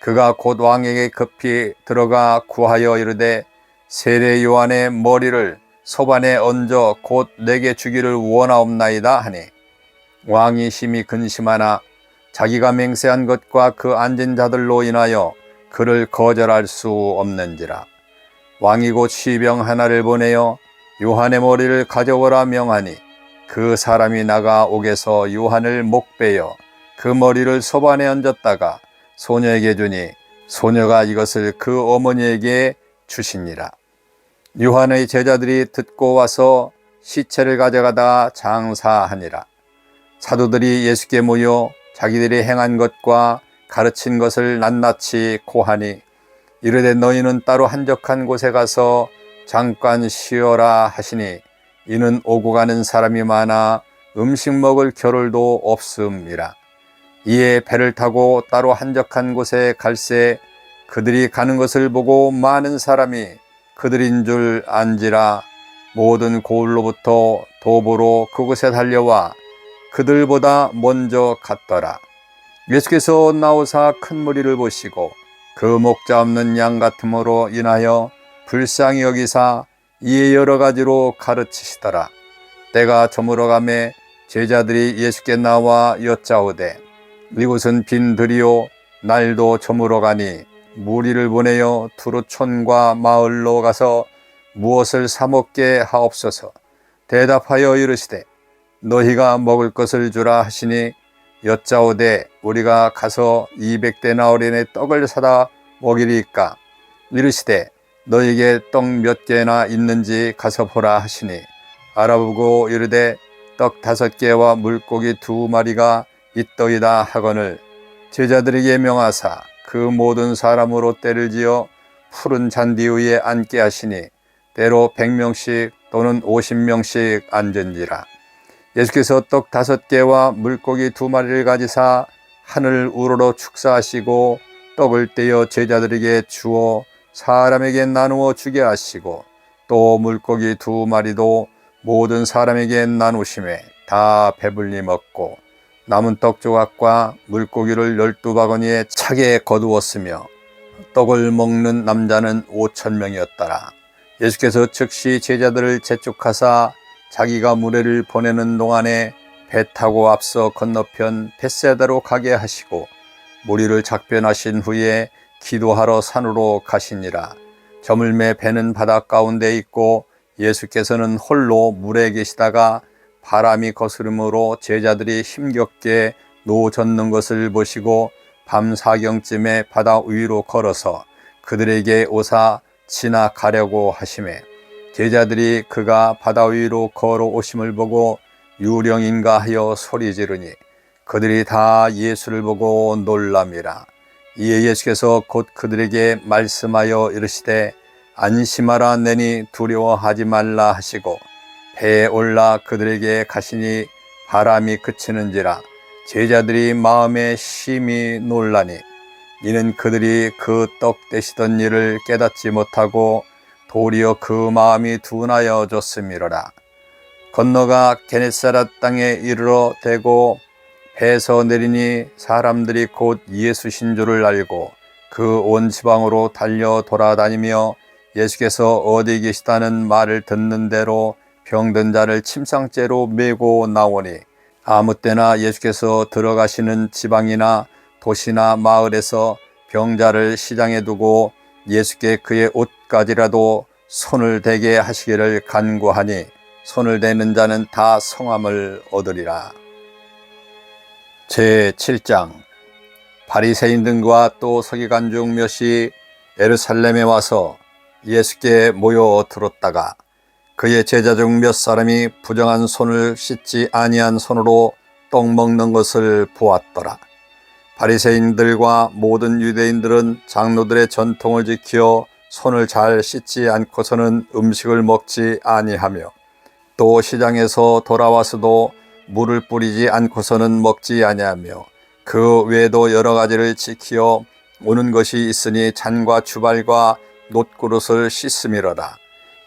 그가 곧 왕에게 급히 들어가 구하여 이르되 세례 요한의 머리를 소반에 얹어 곧 내게 주기를 원하옵나이다 하니 왕이 심히 근심하나 자기가 맹세한 것과 그 앉은 자들로 인하여 그를 거절할 수 없는지라. 왕이 곧 시병 하나를 보내어 요한의 머리를 가져오라 명하니 그 사람이 나가 옥에서 요한을 목베어 그 머리를 소반에 얹었다가 소녀에게 주니 소녀가 이것을 그 어머니에게 주시니라. 요한의 제자들이 듣고 와서 시체를 가져가다 장사하니라. 사도들이 예수께 모여 자기들이 행한 것과 가르친 것을 낱낱이 고하니 이르되 너희는 따로 한적한 곳에 가서 잠깐 쉬어라 하시니 이는 오고 가는 사람이 많아 음식 먹을 겨를도 없음이라. 이에 배를 타고 따로 한적한 곳에 갈새 그들이 가는 것을 보고 많은 사람이 그들인 줄 안지라. 모든 고을로부터 도보로 그곳에 달려와 그들보다 먼저 갔더라. 예수께서 나오사 큰 무리를 보시고 그 목자 없는 양 같음으로 인하여 불쌍히 여기사 이에 여러 가지로 가르치시더라. 때가 저물어가매 제자들이 예수께 나와 여짜오되 이곳은 빈 들이요 날도 저물어가니 무리를 보내어 두루 촌과 마을로 가서 무엇을 사 먹게 하옵소서. 대답하여 이르시되 너희가 먹을 것을 주라 하시니 여짜오되 우리가 가서 200데나리온의 떡을 사다 먹이리까? 이르시되 너에게 떡 몇 개나 있는지 가서 보라 하시니 알아보고 이르되 떡 5개와 물고기 2마리가 있더이다 하거늘 제자들에게 명하사 그 모든 사람으로 때를 지어 푸른 잔디 위에 앉게 하시니 때로 100명씩 또는 50명씩 앉은지라. 예수께서 떡 5개와 물고기 2마리를 가지사 하늘 우러러 축사하시고 떡을 떼어 제자들에게 주어 사람에게 나누어 주게 하시고 또 물고기 2마리도 모든 사람에게 나누심에 다 배불리 먹고 남은 떡 조각과 물고기를 12바구니에 차게 거두었으며 떡을 먹는 남자는 5,000명이었더라. 예수께서 즉시 제자들을 재촉하사 자기가 무리를 보내는 동안에 배 타고 앞서 건너편 벳세다로 가게 하시고 무리를 작변하신 후에 기도하러 산으로 가시니라. 저물매 배는 바다 가운데 있고 예수께서는 홀로 물에 계시다가 바람이 거스름으로 제자들이 힘겹게 노 젓는 것을 보시고 밤 4경쯤에 바다 위로 걸어서 그들에게 오사 지나가려고 하시매 제자들이 그가 바다 위로 걸어오심을 보고 유령인가 하여 소리 지르니 그들이 다 예수를 보고 놀람이라. 이에 예수께서 곧 그들에게 말씀하여 이르시되 안심하라 내니 두려워하지 말라 하시고 배에 올라 그들에게 가시니 바람이 그치는지라. 제자들이 마음에 심히 놀라니 이는 그들이 그 떡 떼시던 일을 깨닫지 못하고 도리어 그 마음이 둔하여 졌음이로라. 건너가 게네사렛 땅에 이르러 대고 배에서 내리니 사람들이 곧 예수신 줄을 알고 그 온 지방으로 달려 돌아다니며 예수께서 어디 계시다는 말을 듣는 대로 병든 자를 침상째로 메고 나오니 아무 때나 예수께서 들어가시는 지방이나 도시나 마을에서 병자를 시장에 두고 예수께 그의 옷가지라도 손을 대게 하시기를 간구하니 손을 대는 자는 다 성함을 얻으리라. 제7장 바리새인들과 또 서기관 중 몇이 예루살렘에 와서 예수께 모여 들었다가 그의 제자 중 몇 사람이 부정한 손을 씻지 아니한 손으로 떡 먹는 것을 보았더라. 바리새인들과 모든 유대인들은 장로들의 전통을 지켜 손을 잘 씻지 않고서는 음식을 먹지 아니하며 또 시장에서 돌아와서도 물을 뿌리지 않고서는 먹지 아니하며 그 외에도 여러 가지를 지키어 오는 것이 있으니 잔과 주발과 놋그릇을 씻음이로다.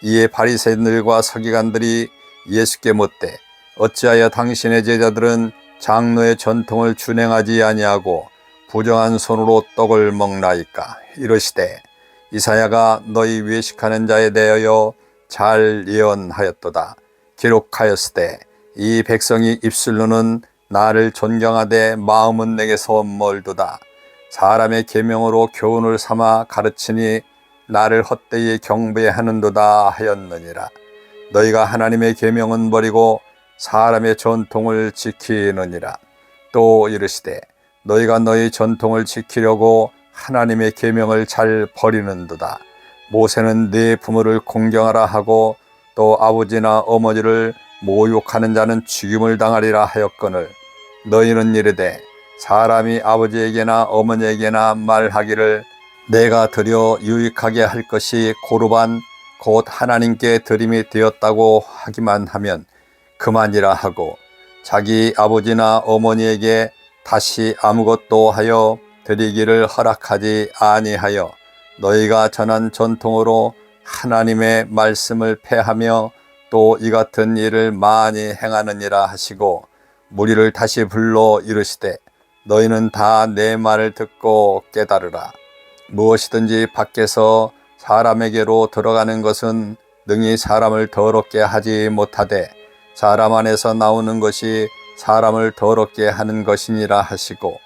이에 바리새인들과 서기관들이 예수께 묻되 어찌하여 당신의 제자들은 장로의 전통을 준행하지 아니하고 부정한 손으로 떡을 먹나이까? 이르시되 이사야가 너희 외식하는 자에 대하여 잘 예언하였도다. 기록하였으되 이 백성이 입술로는 나를 존경하되 마음은 내게서 멀도다. 사람의 계명으로 교훈을 삼아 가르치니 나를 헛되이 경배하는도다 하였느니라. 너희가 하나님의 계명은 버리고 사람의 전통을 지키느니라. 또 이르시되 너희가 너희 전통을 지키려고 하나님의 계명을 잘 버리는도다. 모세는 네 부모를 공경하라 하고 또 아버지나 어머니를 모욕하는 자는 죽임을 당하리라 하였거늘 너희는 이르되 사람이 아버지에게나 어머니에게나 말하기를 내가 드려 유익하게 할 것이 고르반 곧 하나님께 드림이 되었다고 하기만 하면 그만이라 하고 자기 아버지나 어머니에게 다시 아무것도 하여 드리기를 허락하지 아니하여 너희가 전한 전통으로 하나님의 말씀을 폐하며 또 이 같은 일을 많이 행하느니라 하시고 무리를 다시 불러 이르시되 너희는 다 내 말을 듣고 깨달으라. 무엇이든지 밖에서 사람에게로 들어가는 것은 능히 사람을 더럽게 하지 못하되 사람 안에서 나오는 것이 사람을 더럽게 하는 것이니라 하시고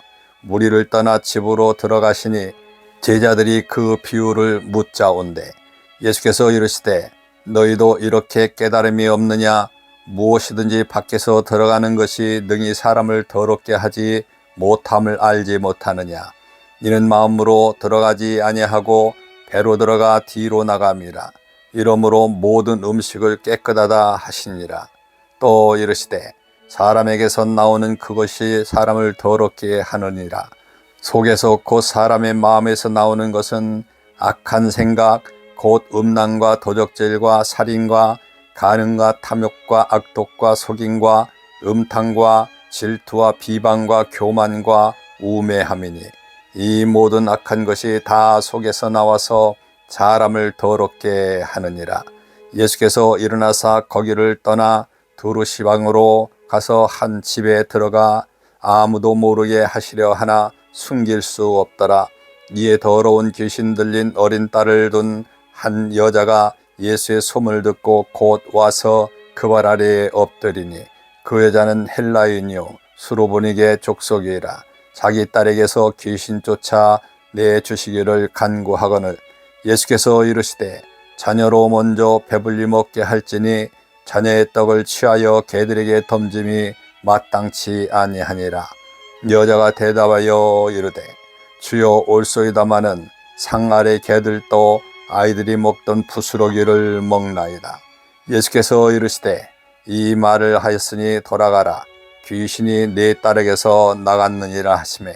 무리를 떠나 집으로 들어가시니 제자들이 그 비유를 묻자온대 예수께서 이르시되 너희도 이렇게 깨달음이 없느냐? 무엇이든지 밖에서 들어가는 것이 능히 사람을 더럽게 하지 못함을 알지 못하느냐? 이는 마음으로 들어가지 아니하고 배로 들어가 뒤로 나감이라. 이러므로 모든 음식을 깨끗하다 하시니라. 또 이르시되 사람에게서 나오는 그것이 사람을 더럽게 하느니라. 속에서 곧 사람의 마음에서 나오는 것은 악한 생각 곧 음란과 도적질과 살인과 간음과 탐욕과 악독과 속임과 음탕과 질투와 비방과 교만과 우매함이니 이 모든 악한 것이 다 속에서 나와서 사람을 더럽게 하느니라. 예수께서 일어나사 거기를 떠나 두루 시방으로 가서 한 집에 들어가 아무도 모르게 하시려 하나 숨길 수 없더라. 이에 더러운 귀신 들린 어린 딸을 둔 한 여자가 예수의 소문을 듣고 곧 와서 그 발 아래에 엎드리니 그 여자는 헬라인이요 수로보니게 족속이라. 자기 딸에게서 귀신 쫓아 내주시기를 간구하거늘 예수께서 이르시되 자녀로 먼저 배불리 먹게 할지니 자녀의 떡을 취하여 개들에게 던짐이 마땅치 아니하니라. 여자가 대답하여 이르되 주여 올소이다마는 상 아래 개들도 아이들이 먹던 부스러기를 먹나이다. 예수께서 이르시되 이 말을 하였으니 돌아가라. 귀신이 네 딸에게서 나갔느니라 하시매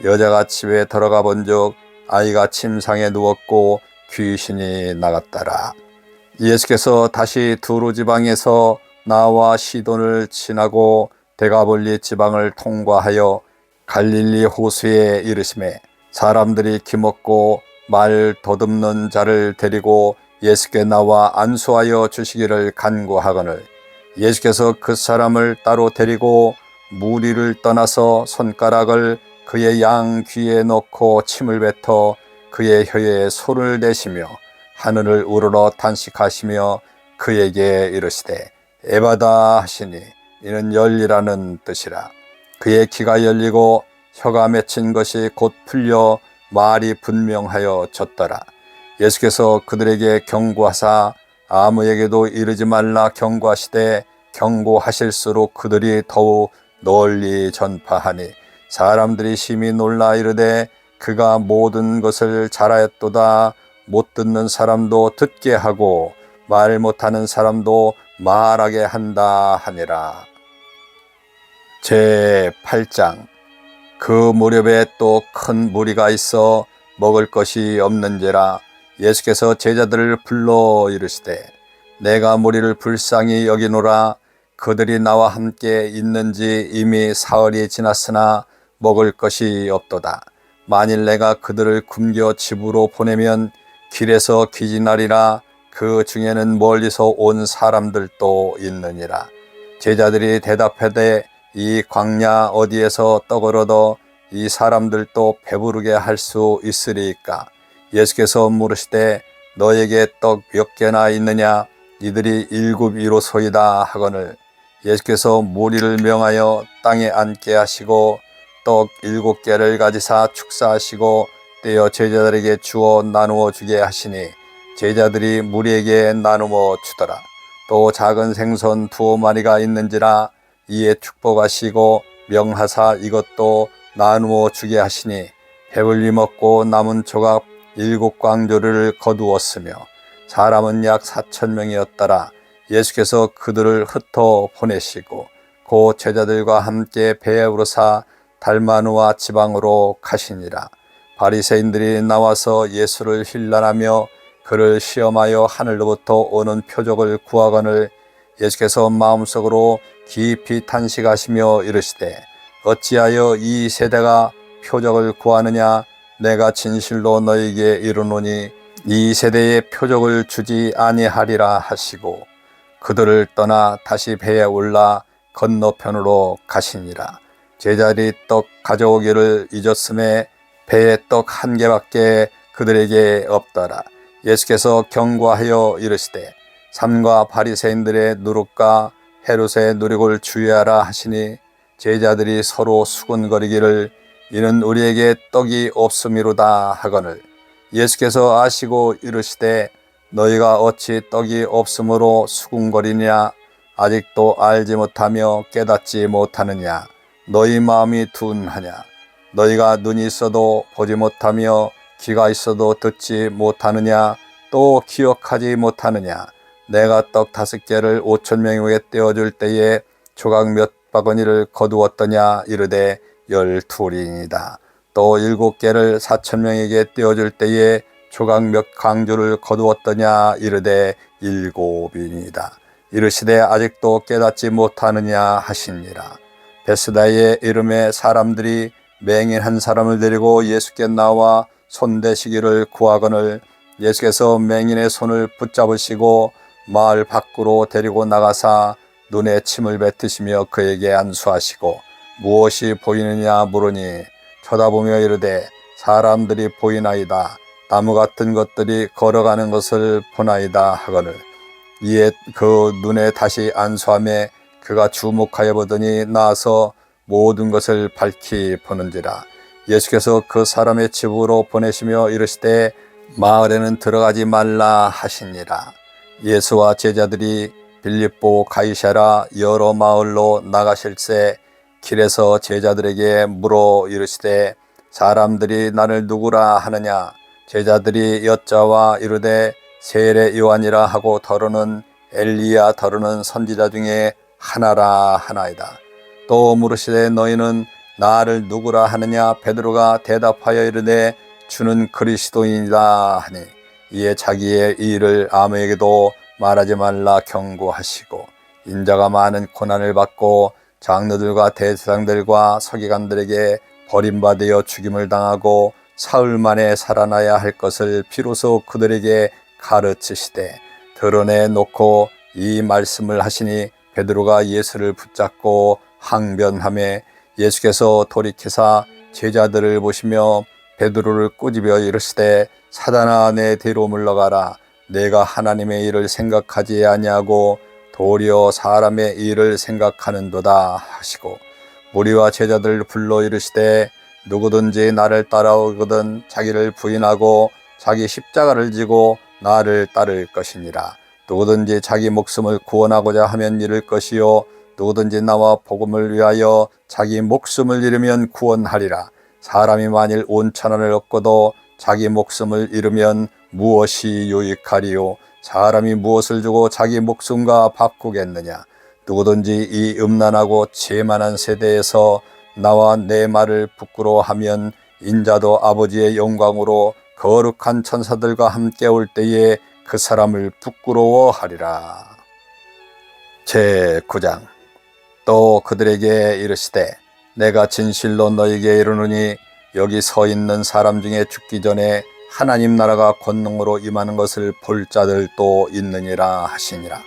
여자가 집에 들어가 본즉 아이가 침상에 누웠고 귀신이 나갔더라. 예수께서 다시 두루 지방에서 나와 시돈을 지나고 데가볼리 지방을 통과하여 갈릴리 호수에 이르시매 사람들이 기먹고 말 더듬는 자를 데리고 예수께 나와 안수하여 주시기를 간구하거늘 예수께서 그 사람을 따로 데리고 무리를 떠나서 손가락을 그의 양 귀에 넣고 침을 뱉어 그의 혀에 손을 대시며 하늘을 우러러 탄식하시며 그에게 이르시되 에바다 하시니 이는 열리라는 뜻이라. 그의 귀가 열리고 혀가 맺힌 것이 곧 풀려 말이 분명하여 졌더라. 예수께서 그들에게 경고하사 아무에게도 이르지 말라 경고하시되 경고하실수록 그들이 더욱 널리 전파하니 사람들이 심히 놀라 이르되 그가 모든 것을 잘하였도다. 못 듣는 사람도 듣게 하고 말 못하는 사람도 말하게 한다 하니라. 제8장. 그 무렵에 또 큰 무리가 있어 먹을 것이 없는지라 예수께서 제자들을 불러 이르시되 내가 무리를 불쌍히 여기노라. 그들이 나와 함께 있는지 이미 사흘이 지났으나 먹을 것이 없도다. 만일 내가 그들을 굶겨 집으로 보내면 길에서 기진하리라. 그 중에는 멀리서 온 사람들도 있느니라. 제자들이 대답하되 이 광야 어디에서 떡을 얻어 이 사람들도 배부르게 할 수 있으리이까? 예수께서 물으시되 너에게 떡 몇 개나 있느냐? 이들이 7이로소이다 하거늘 예수께서 무리를 명하여 땅에 앉게 하시고 떡 7개를 가지사 축사하시고 떼어 제자들에게 주어 나누어 주게 하시니 제자들이 무리에게 나누어 주더라. 또 작은 생선 2마리가 있는지라 이에 축복하시고 명하사 이것도 나누어 주게 하시니 배불리 먹고 남은 조각 7광조를 거두었으며 사람은 약 4,000명이었더라. 예수께서 그들을 흩어 보내시고 그 제자들과 함께 배에 오르사 달마누아 지방으로 가시니라. 바리새인들이 나와서 예수를 힐난하며 그를 시험하여 하늘로부터 오는 표적을 구하거늘 예수께서 마음속으로 깊이 탄식하시며 이르시되 어찌하여 이 세대가 표적을 구하느냐? 내가 진실로 너에게 이르노니 이 세대에 표적을 주지 아니하리라 하시고 그들을 떠나 다시 배에 올라 건너편으로 가시니라. 제자들이 떡 가져오기를 잊었음에 배에 떡 1개밖에 그들에게 없더라. 예수께서 경고하여 이르시되 삼가 바리새인들의 누룩과 헤롯의 누룩을 주의하라 하시니 제자들이 서로 수군거리기를 이는 우리에게 떡이 없음이로다 하거늘 예수께서 아시고 이르시되 너희가 어찌 떡이 없으므로 수군거리냐? 아직도 알지 못하며 깨닫지 못하느냐? 너희 마음이 둔하냐? 너희가 눈이 있어도 보지 못하며 귀가 있어도 듣지 못하느냐? 또 기억하지 못하느냐? 내가 떡 5개를 5,000명에게 떼어줄 때에 조각 몇 바구니를 거두었더냐? 이르되 12이니이다. 또 7개를 4,000명에게 떼어줄 때에 조각 몇 강조를 거두었더냐? 이르되 7이니이다. 이르시되 아직도 깨닫지 못하느냐 하시니라. 베스다에 이름에 사람들이 맹인 한 사람을 데리고 예수께 나와 손대시기를 구하거늘 예수께서 맹인의 손을 붙잡으시고 마을 밖으로 데리고 나가사 눈에 침을 뱉으시며 그에게 안수하시고 무엇이 보이느냐 물으니 쳐다보며 이르되 사람들이 보이나이다. 나무 같은 것들이 걸어가는 것을 보나이다 하거늘 이에 그 눈에 다시 안수하매 그가 주목하여 보더니 나아서 모든 것을 밝히 보는지라. 예수께서 그 사람의 집으로 보내시며 이르시되 마을에는 들어가지 말라 하시니라. 예수와 제자들이 빌립보 가이사랴 여러 마을로 나가실새 길에서 제자들에게 물어 이르시되 사람들이 나를 누구라 하느냐. 제자들이 여짜와 이르되 세례 요한이라 하고 더러는 엘리야 더러는 선지자 중에 하나라 하나이다. 또 물으시되 너희는 나를 누구라 하느냐. 베드로가 대답하여 이르되 주는 그리스도인이다 하니 이에 자기의 일을 아무에게도 말하지 말라 경고하시고 인자가 많은 고난을 받고 장로들과 대제사장들과 서기관들에게 버림받아 죽임을 당하고 사흘 만에 살아나야 할 것을 비로소 그들에게 가르치시되 드러내 놓고 이 말씀을 하시니 베드로가 예수를 붙잡고 항변하매 예수께서 돌이키사 제자들을 보시며 베드로를 꾸짖어 이르시되 사단아 내 뒤로 물러가라. 내가 하나님의 일을 생각하지 아니하고 도리어 사람의 일을 생각하는도다 하시고 무리와 제자들을 불러 이르시되 누구든지 나를 따라오거든 자기를 부인하고 자기 십자가를 지고 나를 따를 것이니라. 누구든지 자기 목숨을 구원하고자 하면 잃을 것이요 누구든지 나와 복음을 위하여 자기 목숨을 잃으면 구원하리라. 사람이 만일 온 천하를 얻고도 자기 목숨을 잃으면 무엇이 유익하리요. 사람이 무엇을 주고 자기 목숨과 바꾸겠느냐. 누구든지 이 음란하고 죄만한 세대에서 나와 내 말을 부끄러워하면 인자도 아버지의 영광으로 거룩한 천사들과 함께 올 때에 그 사람을 부끄러워하리라. 제9장. 또 그들에게 이르시되 내가 진실로 너희에게 이르노니 여기 서 있는 사람 중에 죽기 전에 하나님 나라가 권능으로 임하는 것을 볼 자들도 있느니라 하시니라.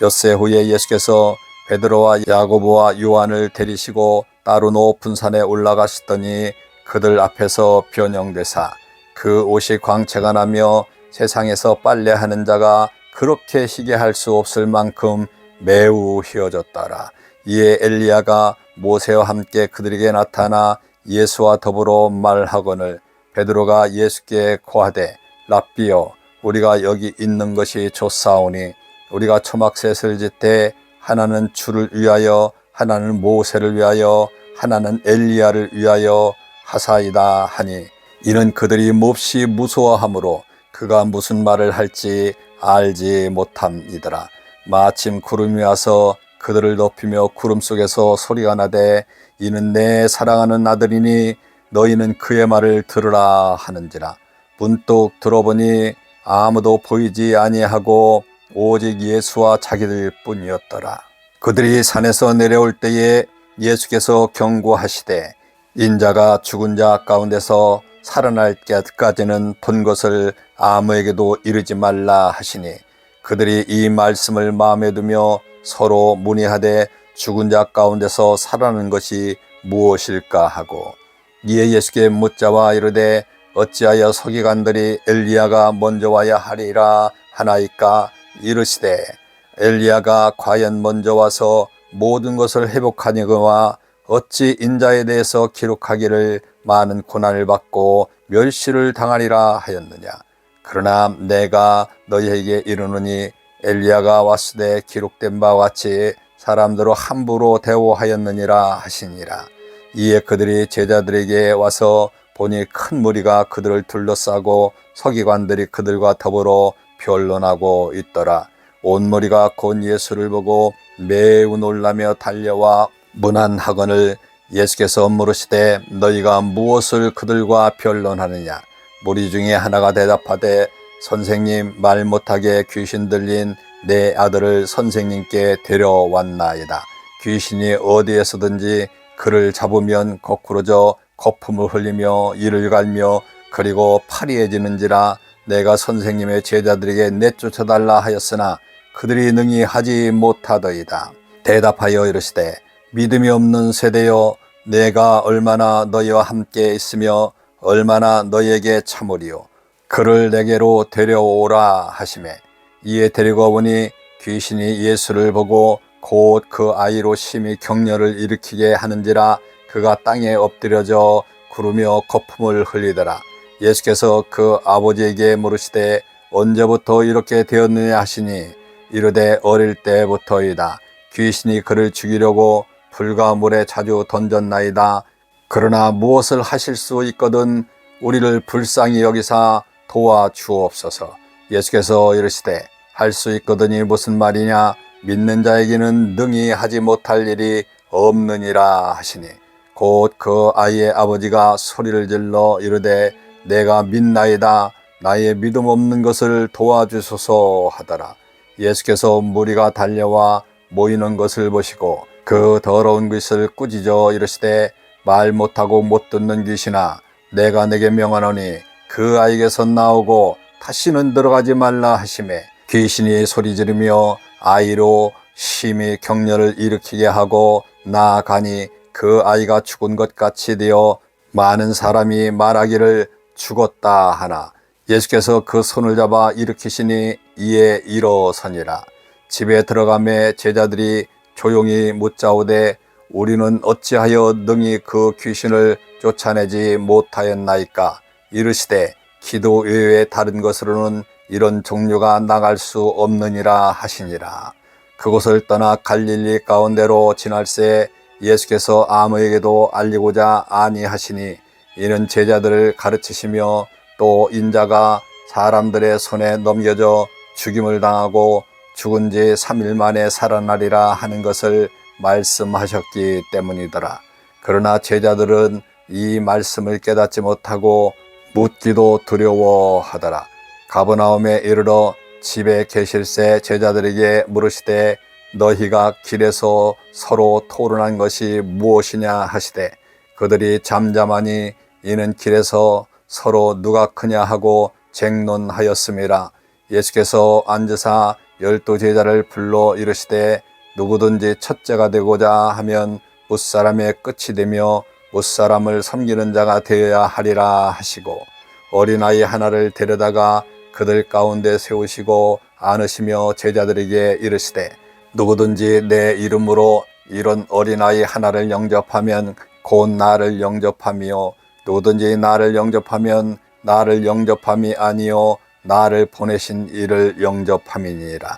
엿새 후에 예수께서 베드로와 야고보와 요한을 데리시고 따로 높은 산에 올라가시더니 그들 앞에서 변형되사 그 옷이 광채가 나며 세상에서 빨래하는 자가 그렇게 희게 할 수 없을 만큼 매우 희어졌더라. 이에 엘리야가 모세와 함께 그들에게 나타나 예수와 더불어 말하거늘 베드로가 예수께 고하되 랍비여 우리가 여기 있는 것이 좋사오니 우리가 초막셋을 짓되 하나는 주를 위하여 하나는 모세를 위하여 하나는 엘리야를 위하여 하사이다 하니 이는 그들이 몹시 무서워하므로 그가 무슨 말을 할지 알지 못함이더라. 마침 구름이 와서 그들을 덮이며 구름 속에서 소리가 나되 이는 내 사랑하는 아들이니 너희는 그의 말을 들으라 하는지라. 문득 들어보니 아무도 보이지 아니하고 오직 예수와 자기들 뿐이었더라. 그들이 산에서 내려올 때에 예수께서 경고하시되 인자가 죽은 자 가운데서 살아날 때까지는 본 것을 아무에게도 이르지 말라 하시니 그들이 이 말씀을 마음에 두며 서로 문의하되 죽은 자 가운데서 살아나는 것이 무엇일까 하고 이에 예수께 묻자와 이르되 어찌하여 서기관들이 엘리야가 먼저 와야 하리라 하나이까. 이르시되 엘리야가 과연 먼저 와서 모든 것을 회복하니거와 어찌 인자에 대해서 기록하기를 많은 고난을 받고 멸시를 당하리라 하였느냐. 그러나 내가 너희에게 이르노니 엘리야가 왔으되 기록된 바와 같이 사람들로 함부로 대우하였느니라 하시니라. 이에 그들이 제자들에게 와서 보니 큰 무리가 그들을 둘러싸고 서기관들이 그들과 더불어 변론하고 있더라. 온 무리가 곧 예수를 보고 매우 놀라며 달려와 문안하거늘 예수께서 물으시되 너희가 무엇을 그들과 변론하느냐. 무리 중에 하나가 대답하되 선생님 말 못하게 귀신 들린 내 아들을 선생님께 데려왔나이다. 귀신이 어디에서든지 그를 잡으면 거꾸러져 거품을 흘리며 이를 갈며 그리고 파리해지는지라 내가 선생님의 제자들에게 내쫓아달라 하였으나 그들이 능히 하지 못하더이다. 대답하여 이르시되 믿음이 없는 세대여, 내가 얼마나 너희와 함께 있으며 얼마나 너희에게 참으리요. 그를 내게로 데려오라 하시매, 이에 데리고 오니 귀신이 예수를 보고 곧 그 아이로 심히 격려를 일으키게 하는지라 그가 땅에 엎드려져 구르며 거품을 흘리더라. 예수께서 그 아버지에게 물으시되 언제부터 이렇게 되었느냐 하시니 이르되 어릴 때부터이다. 귀신이 그를 죽이려고 불과 물에 자주 던졌나이다. 그러나 무엇을 하실 수 있거든 우리를 불쌍히 여기사 도와주옵소서. 예수께서 이르시되 할 수 있거든이 무슨 말이냐, 믿는 자에게는 능히 하지 못할 일이 없느니라 하시니 곧 그 아이의 아버지가 소리를 질러 이르되 내가 믿나이다. 나의 믿음 없는 것을 도와주소서 하더라. 예수께서 무리가 달려와 모이는 것을 보시고 그 더러운 귀신을 꾸짖어 이르시되 말 못하고 못 듣는 귀신아, 내가 내게 명하노니 그 아이에게서 나오고 다시는 들어가지 말라 하시매, 귀신이 소리 지르며 아이로 심히 격려를 일으키게 하고 나아가니 그 아이가 죽은 것 같이 되어 많은 사람이 말하기를 죽었다 하나 예수께서 그 손을 잡아 일으키시니 이에 일어서니라. 집에 들어가매 제자들이 조용히 묻자오되 우리는 어찌하여 능히 그 귀신을 쫓아내지 못하였나이까. 이르시되 기도 외에 다른 것으로는 이런 종류가 나갈 수 없느니라 하시니라. 그곳을 떠나 갈릴리 가운데로 지날새 예수께서 아무에게도 알리고자 아니하시니 이는 제자들을 가르치시며 또 인자가 사람들의 손에 넘겨져 죽임을 당하고 죽은 지 3일 만에 살아나리라 하는 것을 말씀하셨기 때문이더라. 그러나 제자들은 이 말씀을 깨닫지 못하고 묻기도 두려워하더라. 가버나움에 이르러 집에 계실새 제자들에게 물으시되 너희가 길에서 서로 토론한 것이 무엇이냐 하시되 그들이 잠잠하니 이는 길에서 서로 누가 크냐 하고 쟁론하였음이라. 예수께서 앉으사 12 제자를 불러 이르시되 누구든지 첫째가 되고자 하면 무사람의 끝이 되며 무사람을 섬기는 자가 되어야 하리라 하시고 어린아이 하나를 데려다가 그들 가운데 세우시고 안으시며 제자들에게 이르시되 누구든지 내 이름으로 이런 어린아이 하나를 영접하면 곧 나를 영접하며 누구든지 나를 영접하면 나를 영접함이 아니요 나를 보내신 이를 영접함이니라.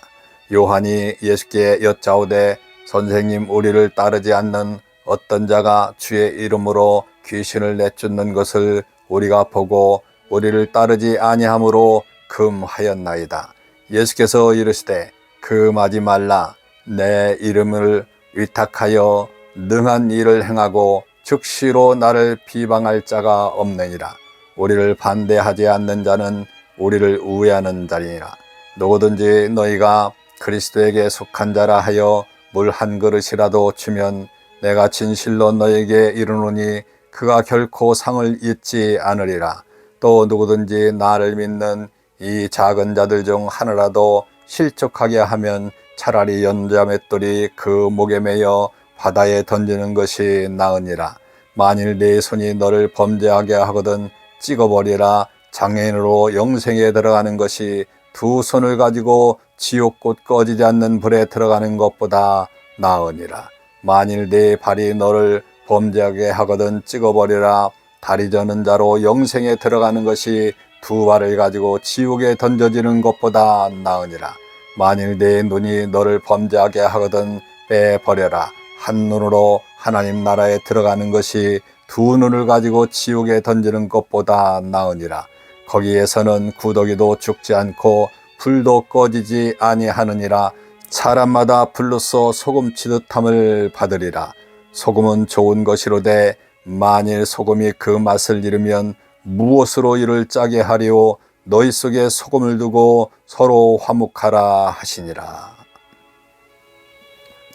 요한이 예수께 여짜오되 선생님, 우리를 따르지 않는 어떤 자가 주의 이름으로 귀신을 내쫓는 것을 우리가 보고 우리를 따르지 아니함으로 금하였나이다. 예수께서 이르시되 금하지 말라. 내 이름을 위탁하여 능한 일을 행하고 즉시로 나를 비방할 자가 없느니라. 우리를 반대하지 않는 자는 우리를 우애하는 자니라. 누구든지 너희가 그리스도에게 속한 자라 하여 물 한 그릇이라도 주면 내가 진실로 너에게 이르노니 그가 결코 상을 잊지 않으리라. 또 누구든지 나를 믿는 이 작은 자들 중 하나라도 실족하게 하면 차라리 연자맷돌이 그 목에 매여 바다에 던지는 것이 나으니라. 만일 네 손이 너를 범죄하게 하거든 찍어버리라. 장애인으로 영생에 들어가는 것이 두 손을 가지고 지옥꽃 꺼지지 않는 불에 들어가는 것보다 나으니라. 만일 네 발이 너를 범죄하게 하거든 찍어버리라. 다리 저는 자로 영생에 들어가는 것이 두 발을 가지고 지옥에 던져지는 것보다 나으니라. 만일 네 눈이 너를 범죄하게 하거든 빼버려라. 한 눈으로 하나님 나라에 들어가는 것이 두 눈을 가지고 지옥에 던지는 것보다 나으니라. 거기에서는 구더기도 죽지 않고 불도 꺼지지 아니하느니라. 사람마다 불로써 소금치듯함을 받으리라. 소금은 좋은 것이로되 만일 소금이 그 맛을 잃으면 무엇으로 이를 짜게 하리오. 너희 속에 소금을 두고 서로 화목하라 하시니라.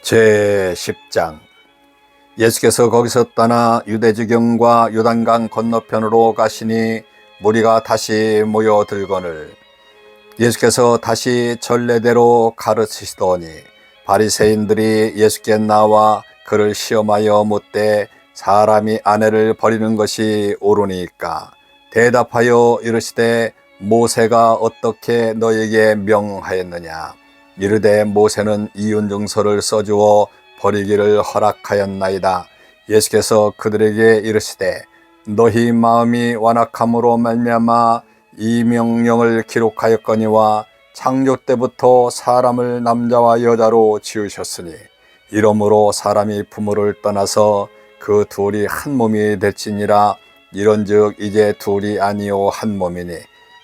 제10장. 예수께서 거기서 떠나 유대지경과 요단강 건너편으로 가시니 무리가 다시 모여들거늘 예수께서 다시 전례대로 가르치시더니 바리새인들이 예수께 나와 그를 시험하여 묻되 사람이 아내를 버리는 것이 옳으니까 대답하여 이르시되 모세가 어떻게 너에게 명하였느냐. 이르되 모세는 이혼증서를 써주어 버리기를 허락하였나이다. 예수께서 그들에게 이르시되 너희 마음이 완악함으로 말미암아 이 명령을 기록하였거니와 창조 때부터 사람을 남자와 여자로 지으셨으니 이러므로 사람이 부모를 떠나서 그 둘이 한 몸이 될지니라. 이런즉 이제 둘이 아니요 한 몸이니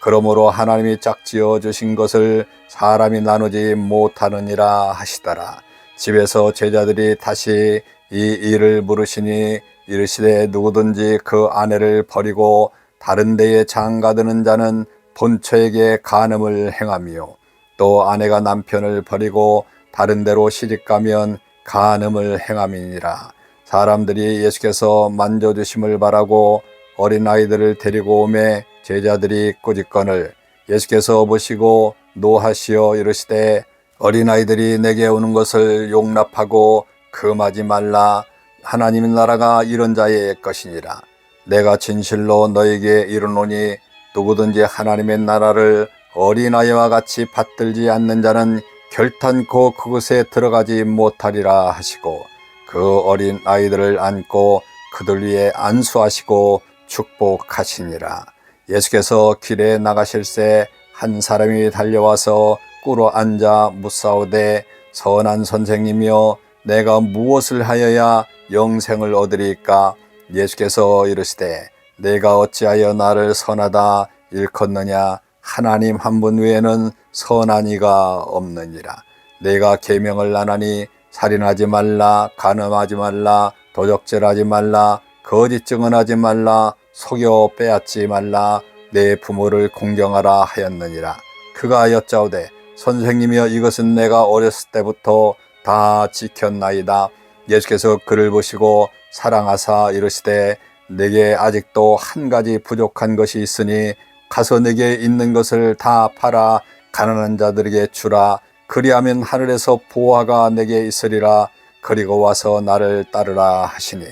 그러므로 하나님이 짝지어 주신 것을 사람이 나누지 못하느니라 하시더라. 집에서 제자들이 다시 이 일을 물으시니 이르시되 누구든지 그 아내를 버리고 다른 데에 장가드는 자는 본처에게 간음을 행하며 또 아내가 남편을 버리고 다른 데로 시집가면 간음을 행함이니라. 사람들이 예수께서 만져주심을 바라고 어린아이들을 데리고 오매 제자들이 꾸짖거늘 예수께서 보시고 노하시어 이르시되 어린아이들이 내게 오는 것을 용납하고 금하지 말라. 하나님의 나라가 이런 자의 것이니라. 내가 진실로 너에게 이르노니 누구든지 하나님의 나라를 어린아이와 같이 받들지 않는 자는 결탄코 그곳에 들어가지 못하리라 하시고 그 어린아이들을 안고 그들 위에 안수하시고 축복하시니라. 예수께서 길에 나가실새 한 사람이 달려와서 꿇어 앉아 묻사오되 선한 선생님이여 내가 무엇을 하여야 영생을 얻으리까? 예수께서 이르시되 내가 어찌하여 나를 선하다 일컫느냐. 하나님 한 분 외에는 선한 이가 없느니라. 내가 계명을 안 하니 살인하지 말라, 간음하지 말라, 도적질하지 말라, 거짓 증언하지 말라, 속여 빼앗지 말라, 내 부모를 공경하라 하였느니라. 그가 여짜오되 선생님이여 이것은 내가 어렸을 때부터 다 지켰나이다. 예수께서 그를 보시고 사랑하사 이르시되 내게 아직도 한 가지 부족한 것이 있으니 가서 내게 있는 것을 다 팔아 가난한 자들에게 주라. 그리하면 하늘에서 보화가 내게 있으리라. 그리고 와서 나를 따르라 하시니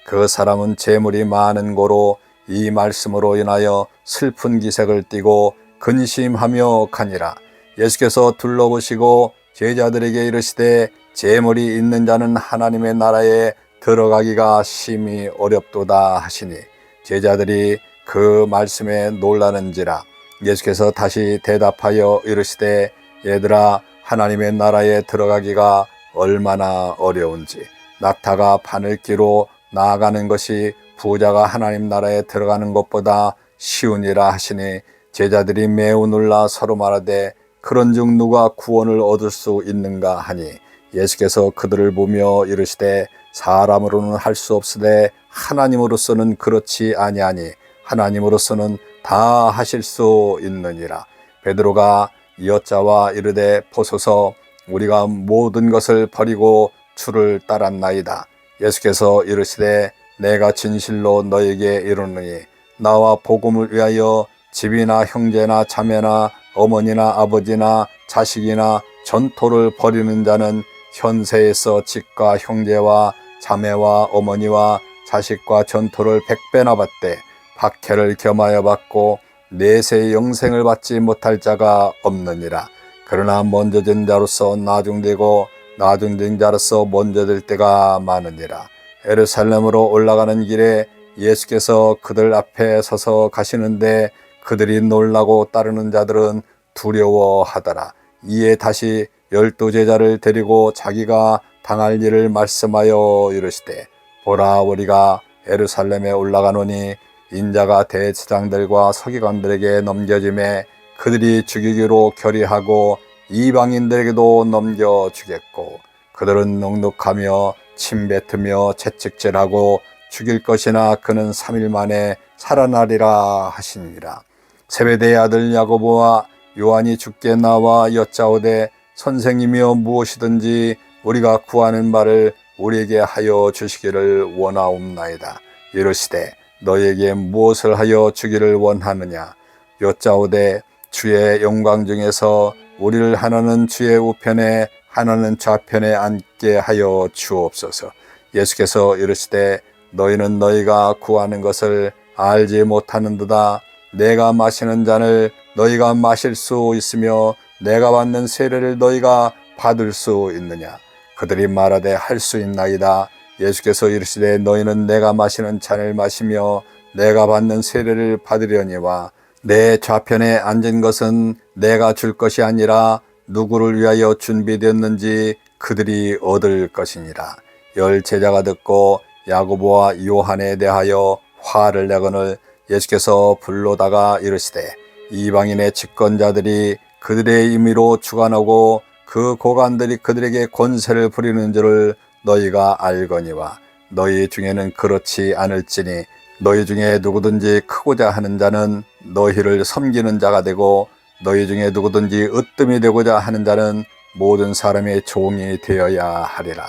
그 사람은 재물이 많은 고로 이 말씀으로 인하여 슬픈 기색을 띠고 근심하며 가니라. 예수께서 둘러보시고 제자들에게 이르시되 재물이 있는 자는 하나님의 나라에 들어가기가 심히 어렵도다 하시니 제자들이 그 말씀에 놀라는지라. 예수께서 다시 대답하여 이르시되 얘들아 하나님의 나라에 들어가기가 얼마나 어려운지 낙타가 바늘기로 나아가는 것이 부자가 하나님 나라에 들어가는 것보다 쉬우니라 하시니 제자들이 매우 놀라 서로 말하되 그런즉 누가 구원을 얻을 수 있는가 하니 예수께서 그들을 보며 이르시되 사람으로는 할 수 없으되 하나님으로서는 그렇지 아니하니 하나님으로서는 다 하실 수 있느니라. 베드로가 여짜와 이르되 보소서 우리가 모든 것을 버리고 주를 따랐나이다. 예수께서 이르시되 내가 진실로 너에게 이르노니 나와 복음을 위하여 집이나 형제나 자매나 어머니나 아버지나 자식이나 전토를 벌이는 자는 현세에서 집과 형제와 자매와 어머니와 자식과 전토를 100배나 받되 박해를 겸하여 받고 내세의 영생을 받지 못할 자가 없느니라. 그러나 먼저 된 자로서 나중되고 나중된 자로서 먼저 될 때가 많으니라. 예루살렘으로 올라가는 길에 예수께서 그들 앞에 서서 가시는데 그들이 놀라고 따르는 자들은 두려워하더라. 이에 다시 12 제자를 데리고 자기가 당할 일을 말씀하여 이르시되 보라 우리가 예루살렘에 올라가노니 인자가 대제사장들과 서기관들에게 넘겨짐에 그들이 죽이기로 결의하고 이방인들에게도 넘겨주겠고 그들은 넉넉하며 침뱉으며 채찍질하고 죽일 것이나 그는 3일 만에 살아나리라 하시니라. 세베대의 아들 야고보와 요한이 주께 나와 여짜오되 선생님이여 무엇이든지 우리가 구하는 바를 우리에게 하여 주시기를 원하옵나이다. 이르시되 너희에게 무엇을 하여 주기를 원하느냐. 여짜오되 주의 영광 중에서 우리를 하나는 주의 우편에 하나는 좌편에 앉게 하여 주옵소서. 예수께서 이르시되 너희는 너희가 구하는 것을 알지 못하는도다. 내가 마시는 잔을 너희가 마실 수 있으며 내가 받는 세례를 너희가 받을 수 있느냐. 그들이 말하되 할 수 있나이다. 예수께서 이르시되 너희는 내가 마시는 잔을 마시며 내가 받는 세례를 받으려니와 내 좌편에 앉은 것은 내가 줄 것이 아니라 누구를 위하여 준비되었는지 그들이 얻을 것이니라. 열 제자가 듣고 야고보와 요한에 대하여 화를 내거늘 예수께서 불러다가 이르시되 이방인의 집권자들이 그들의 임의로 주관하고 그 고관들이 그들에게 권세를 부리는 줄을 너희가 알거니와 너희 중에는 그렇지 않을지니 너희 중에 누구든지 크고자 하는 자는 너희를 섬기는 자가 되고 너희 중에 누구든지 으뜸이 되고자 하는 자는 모든 사람의 종이 되어야 하리라.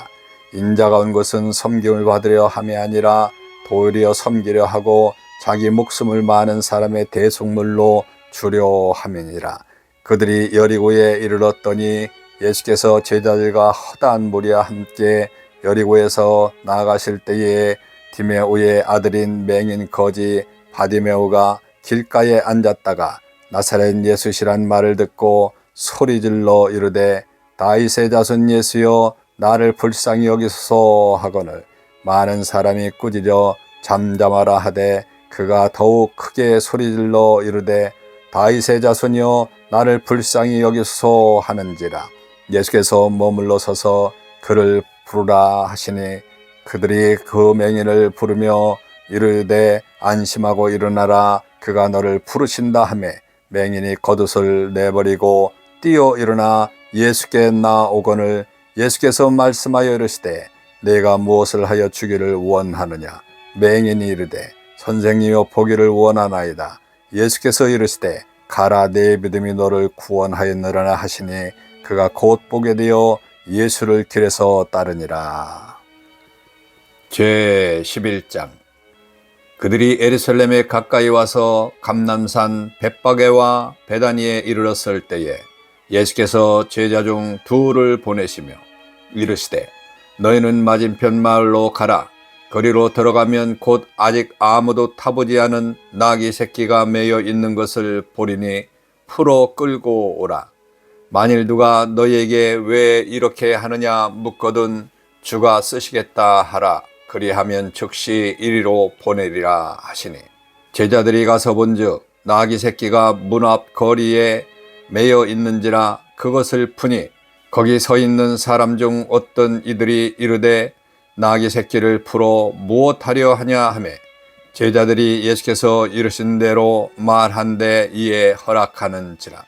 인자가 온 것은 섬김을 받으려 함이 아니라 도리어 섬기려 하고 자기 목숨을 많은 사람의 대속물로 주려 함이니라. 그들이 여리고에 이르렀더니 예수께서 제자들과 허다한 무리와 함께 여리고에서 나아가실 때에 디메오의 아들인 맹인 거지 바디메오가 길가에 앉았다가 나사렛 예수시란 말을 듣고 소리질러 이르되 다윗의 자손 예수여 나를 불쌍히 여기소서 하거늘 많은 사람이 꾸짖어 잠잠하라 하되 그가 더욱 크게 소리질러 이르되 다윗의 자손이여 나를 불쌍히 여기소서 하는지라. 예수께서 머물러 서서 그를 부르라 하시니 그들이 그 맹인을 부르며 이르되 안심하고 일어나라 그가 너를 부르신다 하매 맹인이 겉옷을 내버리고 뛰어 일어나 예수께 나오거늘 예수께서 말씀하여 이르시되 내가 무엇을 하여 주기를 원하느냐. 맹인이 이르되 선생님이여 보기를 원하나이다. 예수께서 이르시되 가라 내 믿음이 너를 구원하였느라 하시니 그가 곧 보게 되어 예수를 길에서 따르니라. 제 11장. 그들이 예루살렘에 가까이 와서 감람산 벳바게와 베다니에 이르렀을 때에 예수께서 제자 중 둘을 보내시며 이르시되 너희는 맞은편 마을로 가라. 거리로 들어가면 곧 아직 아무도 타보지 않은 나귀 새끼가 매여 있는 것을 보리니 풀어 끌고 오라. 만일 누가 너희에게 왜 이렇게 하느냐 묻거든 주가 쓰시겠다 하라. 그리하면 즉시 이리로 보내리라 하시니 제자들이 가서 본즉 나귀 새끼가 문 앞 거리에 매여 있는지라 그것을 푸니 거기 서 있는 사람 중 어떤 이들이 이르되 나귀 새끼를 풀어 무엇하려 하냐 하매 제자들이 예수께서 이르신 대로 말한데 이에 허락하는지라.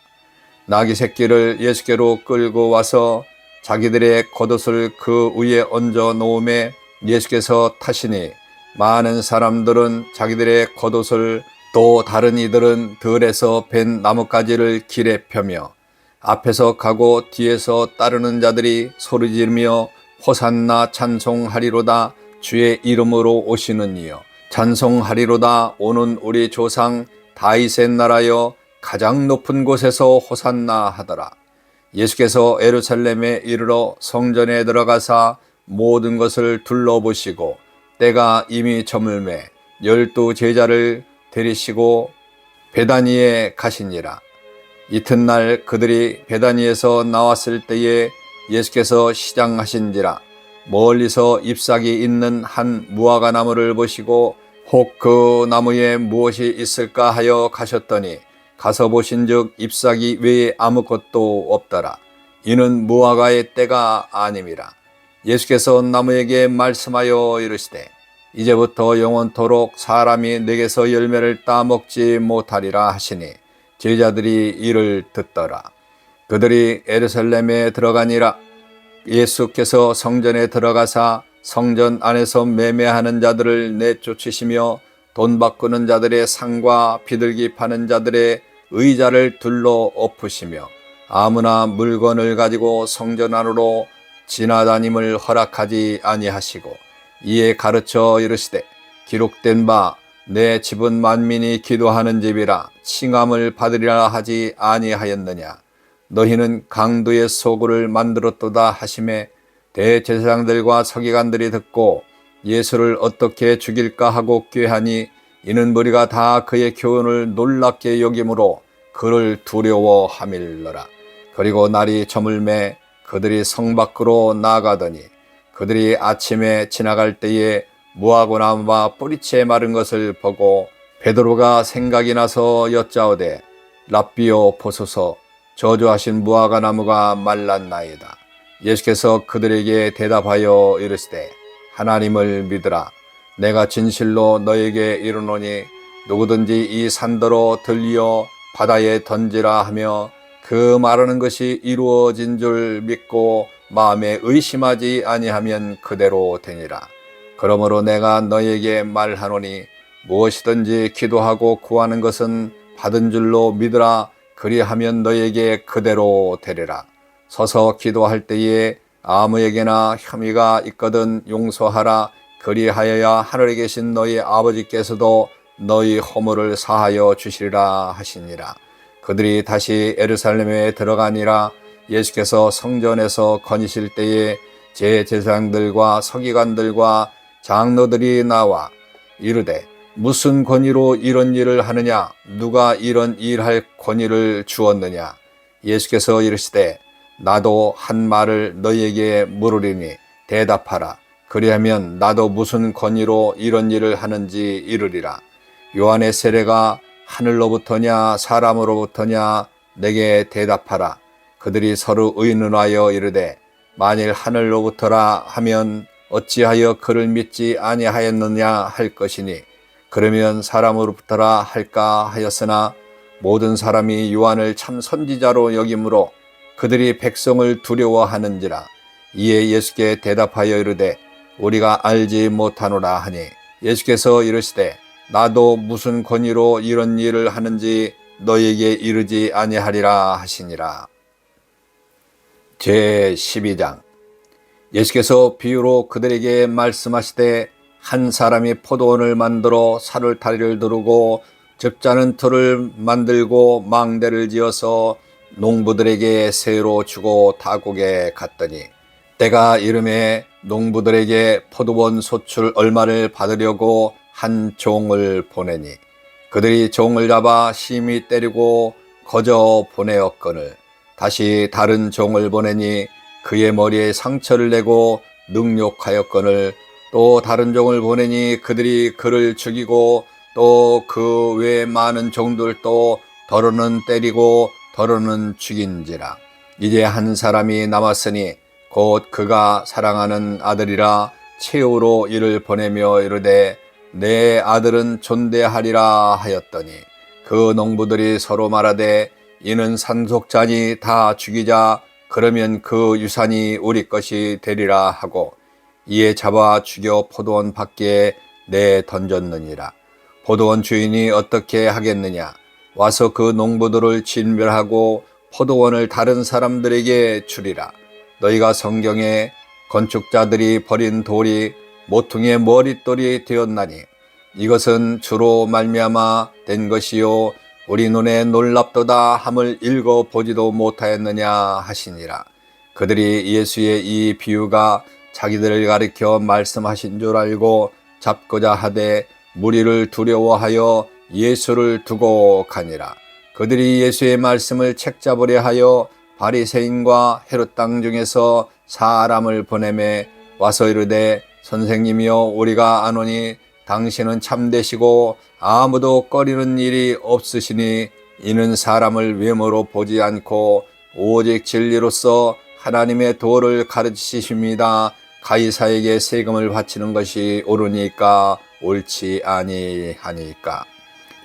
나귀 새끼를 예수께로 끌고 와서 자기들의 겉옷을 그 위에 얹어 놓음에 예수께서 타시니 많은 사람들은 자기들의 겉옷을 또 다른 이들은 들에서 벤 나뭇가지를 길에 펴며 앞에서 가고 뒤에서 따르는 자들이 소리지르며 호산나 찬송하리로다 주의 이름으로 오시는 이여 찬송하리로다 오는 우리 조상 다윗의 나라여 가장 높은 곳에서 호산나 하더라. 예수께서 예루살렘에 이르러 성전에 들어가사 모든 것을 둘러보시고 때가 이미 저물매 12 제자를 데리시고 베다니에 가시니라. 이튿날 그들이 베다니에서 나왔을 때에 예수께서 시장하신지라. 멀리서 잎사귀 있는 한 무화과 나무를 보시고 혹 그 나무에 무엇이 있을까 하여 가셨더니 가서 보신즉 잎사귀 외에 아무것도 없더라. 이는 무화과의 때가 아님이라. 예수께서 나무에게 말씀하여 이르시되 이제부터 영원토록 사람이 내게서 열매를 따먹지 못하리라 하시니 제자들이 이를 듣더라. 그들이 예루살렘에 들어가니라. 예수께서 성전에 들어가사 성전 안에서 매매하는 자들을 내쫓으시며 돈 바꾸는 자들의 상과 비둘기 파는 자들의 의자를 둘러 엎으시며 아무나 물건을 가지고 성전 안으로 지나다님을 허락하지 아니하시고 이에 가르쳐 이르시되 기록된 바 내 집은 만민이 기도하는 집이라 칭함을 받으리라 하지 아니하였느냐. 너희는 강도의 소굴을 만들었도다 하심에 대제사장들과 서기관들이 듣고 예수를 어떻게 죽일까 하고 꾀하니 이는 무리가 다 그의 교훈을 놀랍게 여김으로 그를 두려워함일러라. 그리고 날이 저물매 그들이 성 밖으로 나가더니 그들이 아침에 지나갈 때에 무화과나무가 뿌리채 마른 것을 보고 베드로가 생각이 나서 여짜오되 랍비요 보소서 저주하신 무화과나무가 말랐나이다. 예수께서 그들에게 대답하여 이르시되 하나님을 믿으라. 내가 진실로 너에게 이르노니 누구든지 이 산더러 들리어 바다에 던지라 하며 그 말하는 것이 이루어진 줄 믿고 마음에 의심하지 아니하면 그대로 되니라. 그러므로 내가 너에게 말하노니 무엇이든지 기도하고 구하는 것은 받은 줄로 믿으라. 그리하면 너에게 그대로 되리라. 서서 기도할 때에 아무에게나 혐의가 있거든 용서하라. 그리하여야 하늘에 계신 너희 아버지께서도 너희 허물을 사하여 주시리라 하시니라. 그들이 다시 예루살렘에 들어가니라. 예수께서 성전에서 거니실 때에 제제사장들과 서기관들과 장로들이 나와 이르되 무슨 권위로 이런 일을 하느냐? 누가 이런 일할 권위를 주었느냐? 예수께서 이르시되 나도 한 말을 너희에게 물으리니 대답하라. 그리하면 나도 무슨 권위로 이런 일을 하는지 이르리라. 요한의 세례가 하늘로부터냐 사람으로부터냐? 내게 대답하라. 그들이 서로 의논하여 이르되 만일 하늘로부터라 하면 어찌하여 그를 믿지 아니하였느냐 할 것이니 그러면 사람으로부터라 할까 하였으나 모든 사람이 요한을 참 선지자로 여김으로 그들이 백성을 두려워하는지라. 이에 예수께 대답하여 이르되 우리가 알지 못하노라 하니 예수께서 이르시되 나도 무슨 권위로 이런 일을 하는지 너에게 이르지 아니하리라 하시니라. 제12장. 예수께서 비유로 그들에게 말씀하시되 한 사람이 포도원을 만들어 사울다리를 두르고 접자는 틀을 만들고 망대를 지어서 농부들에게 세로 주고 타국에 갔더니 때가 이름에 농부들에게 포도원 소출 얼마를 받으려고 한 종을 보내니 그들이 종을 잡아 심히 때리고 거저 보내었거늘 다시 다른 종을 보내니 그의 머리에 상처를 내고 능욕하였거늘 또 다른 종을 보내니 그들이 그를 죽이고 또 그 외 많은 종들도 더러는 때리고 더러는 죽인지라. 이제 한 사람이 남았으니 곧 그가 사랑하는 아들이라 최후로 이를 보내며 이르되 내 아들은 존대하리라 하였더니 그 농부들이 서로 말하되 이는 상속자니 다 죽이자. 그러면 그 유산이 우리 것이 되리라 하고 이에 잡아 죽여 포도원 밖에 내 던졌느니라. 포도원 주인이 어떻게 하겠느냐? 와서 그 농부들을 진멸하고 포도원을 다른 사람들에게 주리라. 너희가 성경에 건축자들이 버린 돌이 모퉁이의 머릿돌이 되었나니 이것은 주로 말미암아 된 것이요 우리 눈에 놀랍도다 함을 읽어보지도 못하였느냐 하시니라. 그들이 예수의 이 비유가 자기들을 가리켜 말씀하신 줄 알고 잡고자 하되 무리를 두려워하여 예수를 두고 가니라. 그들이 예수의 말씀을 책잡으려 하여 바리새인과 헤롯 땅 중에서 사람을 보내매 와서 이르되 선생님이여 우리가 아노니 당신은 참되시고 아무도 꺼리는 일이 없으시니 이는 사람을 외모로 보지 않고 오직 진리로서 하나님의 도를 가르치십니다. 가이사에게 세금을 바치는 것이 옳으니까 옳지 아니하니까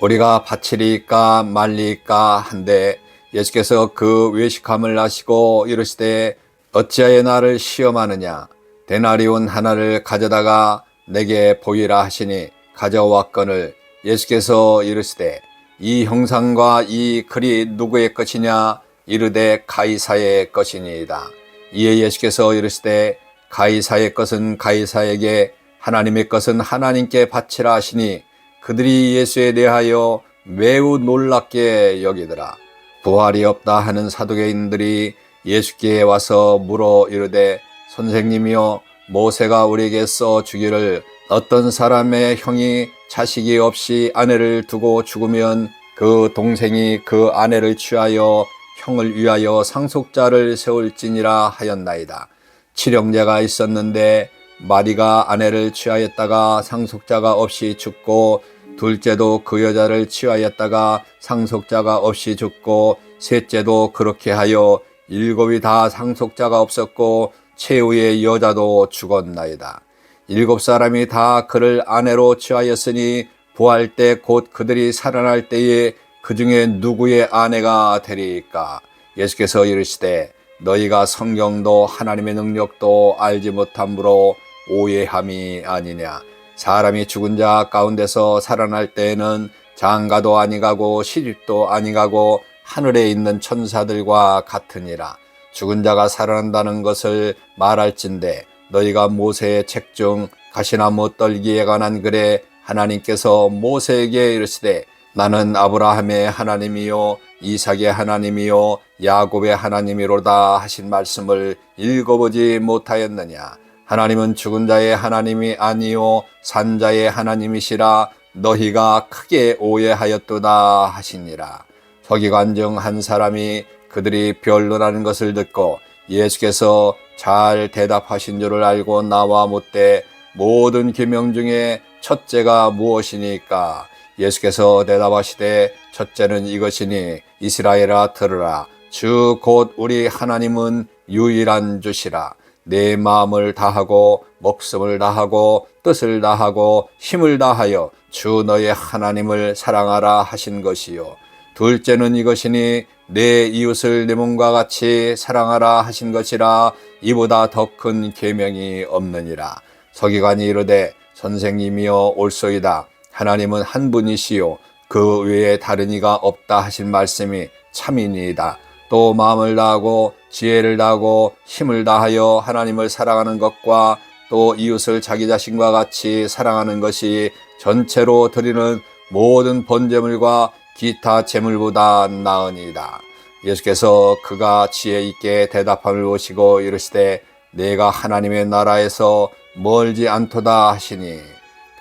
우리가 바치리까 말리까 한데 예수께서 그 외식함을 아시고 이르시되 어찌하여 나를 시험하느냐? 데나리온 하나를 가져다가 내게 보이라 하시니 가져왔거늘 예수께서 이르시되 이 형상과 이 글이 누구의 것이냐? 이르되 가이사의 것이니이다. 이에 예수께서 이르시되 가이사의 것은 가이사에게 하나님의 것은 하나님께 바치라 하시니 그들이 예수에 대하여 매우 놀랍게 여기더라. 부활이 없다 하는 사두개인들이 예수께 와서 물어 이르되 선생님이여, 모세가 우리에게 써 주기를 어떤 사람의 형이 자식이 없이 아내를 두고 죽으면 그 동생이 그 아내를 취하여 형을 위하여 상속자를 세울지니라 하였나이다. 칠형제가 있었는데 마리가 아내를 취하였다가 상속자가 없이 죽고, 둘째도 그 여자를 취하였다가 상속자가 없이 죽고, 셋째도 그렇게 하여 일곱이 다 상속자가 없었고 최후의 여자도 죽었나이다. 7사람이 다 그를 아내로 취하였으니 부활 때 곧 그들이 살아날 때에 그 중에 누구의 아내가 되리까? 예수께서 이르시되 너희가 성경도 하나님의 능력도 알지 못함으로 오해함이 아니냐. 사람이 죽은 자 가운데서 살아날 때에는 장가도 아니가고 시집도 아니가고 하늘에 있는 천사들과 같으니라. 죽은 자가 살아난다는 것을 말할진대 너희가 모세의 책 중 가시나무 떨기에 관한 글에 하나님께서 모세에게 이르시되 나는 아브라함의 하나님이요 이삭의 하나님이요 야곱의 하나님이로다 하신 말씀을 읽어보지 못하였느냐. 하나님은 죽은 자의 하나님이 아니요 산 자의 하나님이시라 너희가 크게 오해하였도다 하시니라. 서기관 중 한 사람이 그들이 변론하는 것을 듣고 예수께서 잘 대답하신 줄을 알고 나와 묻되 모든 계명 중에 첫째가 무엇이니까? 예수께서 대답하시되 첫째는 이것이니 이스라엘아 들으라. 주 곧 우리 하나님은 유일한 주시라. 내 마음을 다하고 목숨을 다하고 뜻을 다하고 힘을 다하여 주 너의 하나님을 사랑하라 하신 것이요. 둘째는 이것이니 내 이웃을 내 몸과 같이 사랑하라 하신 것이라. 이보다 더 큰 계명이 없느니라. 서기관이 이르되 선생님이여 옳소이다. 하나님은 한 분이시요 그 외에 다른 이가 없다 하신 말씀이 참이니이다. 또 마음을 다하고 지혜를 다하고 힘을 다하여 하나님을 사랑하는 것과 또 이웃을 자기 자신과 같이 사랑하는 것이 전체로 드리는 모든 번제물과 기타 제물보다 나으니이다. 예수께서 그가 지혜 있게 대답함을 보시고 이르시되 내가 하나님의 나라에서 멀지 않도다 하시니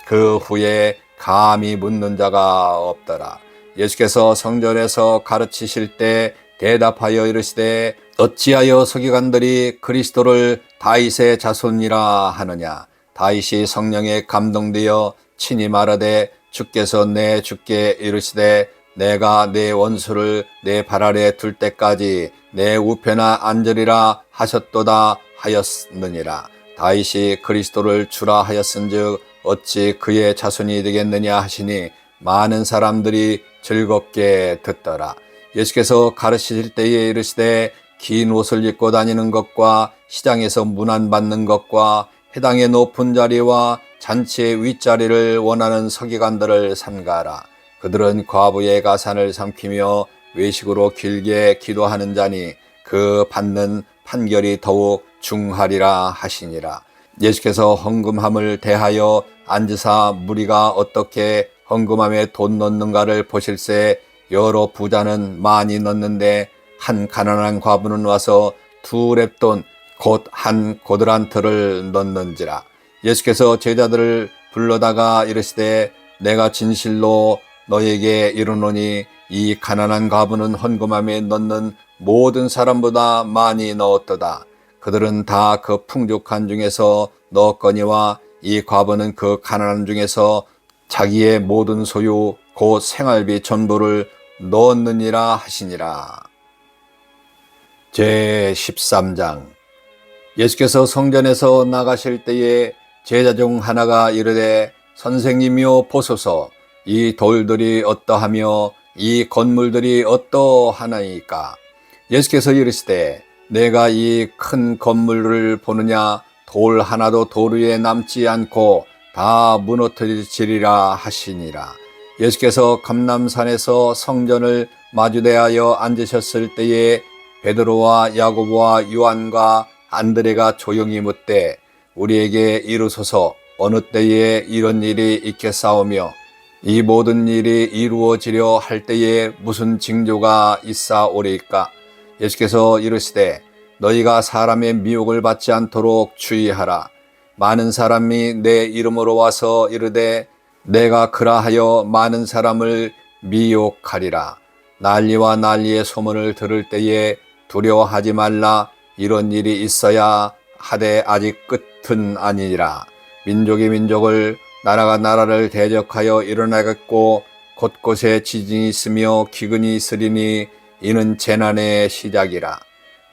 그 후에 감히 묻는 자가 없더라. 예수께서 성전에서 가르치실 때 대답하여 이르시되 어찌하여 서기관들이 그리스도를 다윗의 자손이라 하느냐. 다윗이 성령에 감동되어 친히 말하되 주께서 내 주께 이르시되 내가 내 원수를 내 발 아래 둘 때까지 내 우편에 앉으리라 하셨도다 하였느니라. 다윗이 그리스도를 주라 하였은즉 어찌 그의 자손이 되겠느냐 하시니 많은 사람들이 즐겁게 듣더라. 예수께서 가르치실 때에 이르시되 긴 옷을 입고 다니는 것과 시장에서 문안받는 것과 회당의 높은 자리와 잔치의 윗자리를 원하는 서기관들을 삼가라. 그들은 과부의 가산을 삼키며 외식으로 길게 기도하는 자니 그 받는 판결이 더욱 중하리라 하시니라. 예수께서 헌금함을 대하여 앉으사 무리가 어떻게 헌금함에 돈 넣는가를 보실새 여러 부자는 많이 넣는데 한 가난한 과부는 와서 2렙돈 곧 한 고드란트를 넣는지라. 예수께서 제자들을 불러다가 이르시되 내가 진실로 너에게 이르노니 이 가난한 과부는 헌금함에 넣는 모든 사람보다 많이 넣었도다. 그들은 다 그 풍족한 중에서 넣었거니와 이 과부는 그 가난한 중에서 자기의 모든 소유 곧 생활비 전부를 넣었느니라 하시니라. 제13장. 예수께서 성전에서 나가실 때에 제자 중 하나가 이르되 선생님이여 보소서 이 돌들이 어떠하며 이 건물들이 어떠하나이까. 예수께서 이르시되 내가 이 큰 건물을 보느냐. 돌 하나도 돌 위에 남지 않고 다 무너뜨리리라 하시니라. 예수께서 감람산에서 성전을 마주대하여 앉으셨을 때에 베드로와 야고보와 요한과 안드레가 조용히 묻되 우리에게 이르소서 어느 때에 이런 일이 있겠사오며 이 모든 일이 이루어지려 할 때에 무슨 징조가 있사오리까? 예수께서 이르시되 너희가 사람의 미혹을 받지 않도록 주의하라. 많은 사람이 내 이름으로 와서 이르되 내가 그라하여 많은 사람을 미혹하리라. 난리와 난리의 소문을 들을 때에 두려워하지 말라. 이런 일이 있어야 하되 아직 끝은 아니니라. 민족이 민족을 나라가 나라를 대적하여 일어나겠고 곳곳에 지진이 있으며 기근이 있으리니 이는 재난의 시작이라.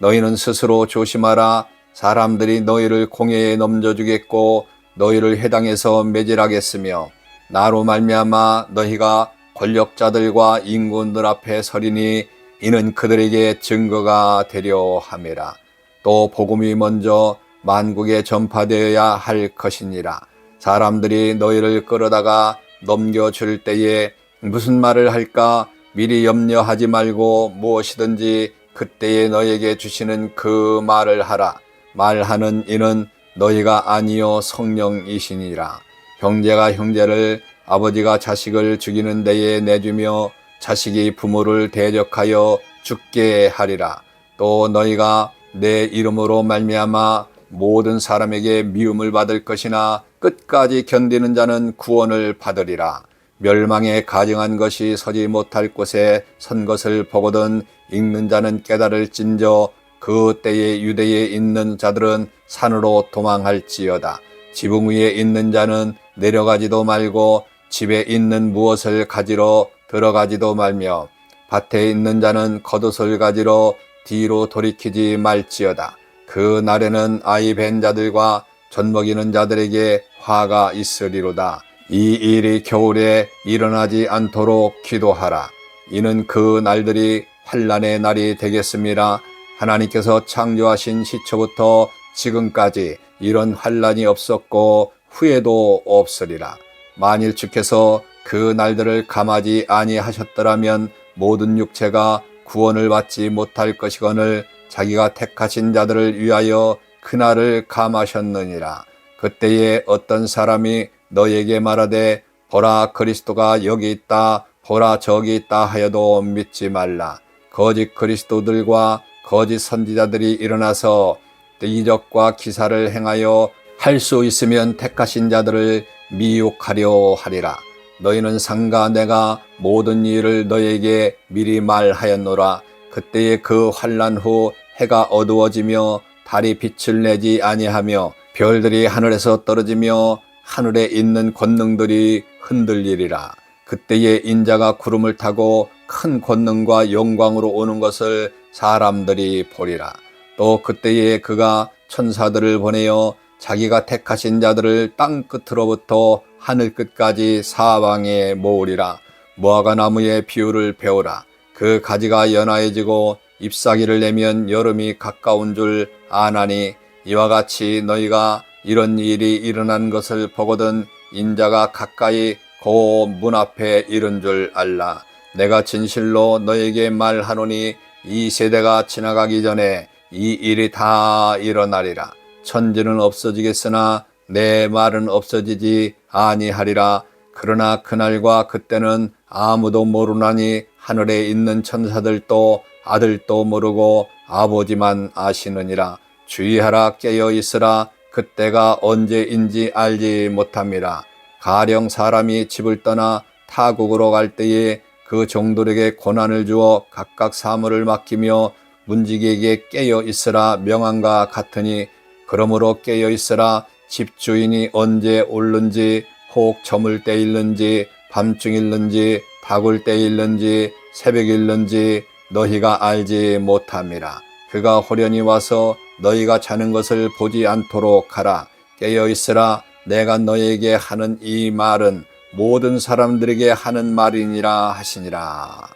너희는 스스로 조심하라. 사람들이 너희를 공회에 넘겨주겠고 너희를 회당에서 매질하겠으며 나로 말미암아 너희가 권력자들과 임금들 앞에 서리니 이는 그들에게 증거가 되려 함이라. 또 복음이 먼저 만국에 전파되어야 할 것이니라. 사람들이 너희를 끌어다가 넘겨줄 때에 무슨 말을 할까 미리 염려하지 말고 무엇이든지 그때에 너에게 주시는 그 말을 하라. 말하는 이는 너희가 아니요 성령이시니라. 형제가 형제를 아버지가 자식을 죽이는 데에 내주며 자식이 부모를 대적하여 죽게 하리라. 또 너희가 내 이름으로 말미암아 모든 사람에게 미움을 받을 것이나 끝까지 견디는 자는 구원을 받으리라. 멸망에 가증한 것이 서지 못할 곳에 선 것을 보거든 읽는 자는 깨달을진저 그 때에 유대에 있는 자들은 산으로 도망할지어다. 지붕 위에 있는 자는 내려가지도 말고 집에 있는 무엇을 가지러 들어가지도 말며 밭에 있는 자는 겉옷을 가지러 뒤로 돌이키지 말지어다. 그 날에는 아이 뵌 자들과 젖먹이는 자들에게 화가 있으리로다. 이 일이 겨울에 일어나지 않도록 기도하라. 이는 그 날들이 환난의 날이 되겠습니다. 하나님께서 창조하신 시초부터 지금까지 이런 환난이 없었고 후에도 없으리라. 만일 주께서 그 날들을 감하지 아니하셨더라면 모든 육체가 구원을 받지 못할 것이거늘 자기가 택하신 자들을 위하여 그날을 감하셨느니라. 그때에 어떤 사람이 너에게 말하되 보라 그리스도가 여기 있다 보라 저기 있다 하여도 믿지 말라. 거짓 그리스도들과 거짓 선지자들이 일어나서 이적과 기사를 행하여 할 수 있으면 택하신 자들을 미혹하려 하리라. 너희는 상가 내가 모든 일을 너에게 미리 말하였노라. 그때에 그 환난 후 해가 어두워지며 달이 빛을 내지 아니하며 별들이 하늘에서 떨어지며 하늘에 있는 권능들이 흔들리리라. 그때에 인자가 구름을 타고 큰 권능과 영광으로 오는 것을 사람들이 보리라. 또 그때에 그가 천사들을 보내어 자기가 택하신 자들을 땅 끝으로부터 하늘 끝까지 사방에 모으리라. 무화과 나무의 비유를 배우라. 그 가지가 연하해지고 잎사귀를 내면 여름이 가까운 줄 아나니 이와 같이 너희가 이런 일이 일어난 것을 보거든 인자가 가까이 그 문 앞에 이른 줄 알라. 내가 진실로 너에게 말하노니 이 세대가 지나가기 전에 이 일이 다 일어나리라. 천지는 없어지겠으나 내 말은 없어지지 아니하리라. 그러나 그날과 그때는 아무도 모르나니 하늘에 있는 천사들도 아들도 모르고 아버지만 아시느니라. 주의하라 깨어 있으라. 그때가 언제인지 알지 못함이라. 가령 사람이 집을 떠나 타국으로 갈 때에 그 종들에게 고난을 주어 각각 사물을 맡기며 문지기에게 깨어 있으라 명함과 같으니 그러므로 깨어 있으라. 집주인이 언제 올는지 혹 저물 때일는지 밤중일는지 다굴 때일는지 새벽일는지 너희가 알지 못함이라. 그가 호련히 와서 너희가 자는 것을 보지 않도록 하라. 깨어 있으라. 내가 너희에게 하는 이 말은 모든 사람들에게 하는 말이니라 하시니라.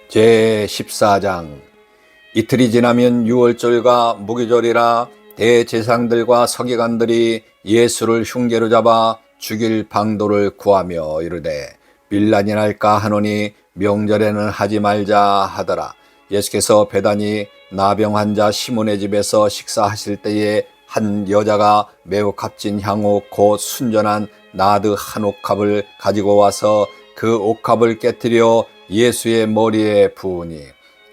제14장. 이틀이 지나면 유월절과 무기절이라. 대제사장들과 서기관들이 예수를 흉계로 잡아 죽일 방도를 구하며 이르되 빌란이 날까 하노니 명절에는 하지 말자 하더라. 예수께서 베다니 나병 환자 시몬의 집에서 식사하실 때에 한 여자가 매우 값진 향후 곧 순전한 나드 한 옥합을 가지고 와서 그 옥합을 깨뜨려 예수의 머리에 부으니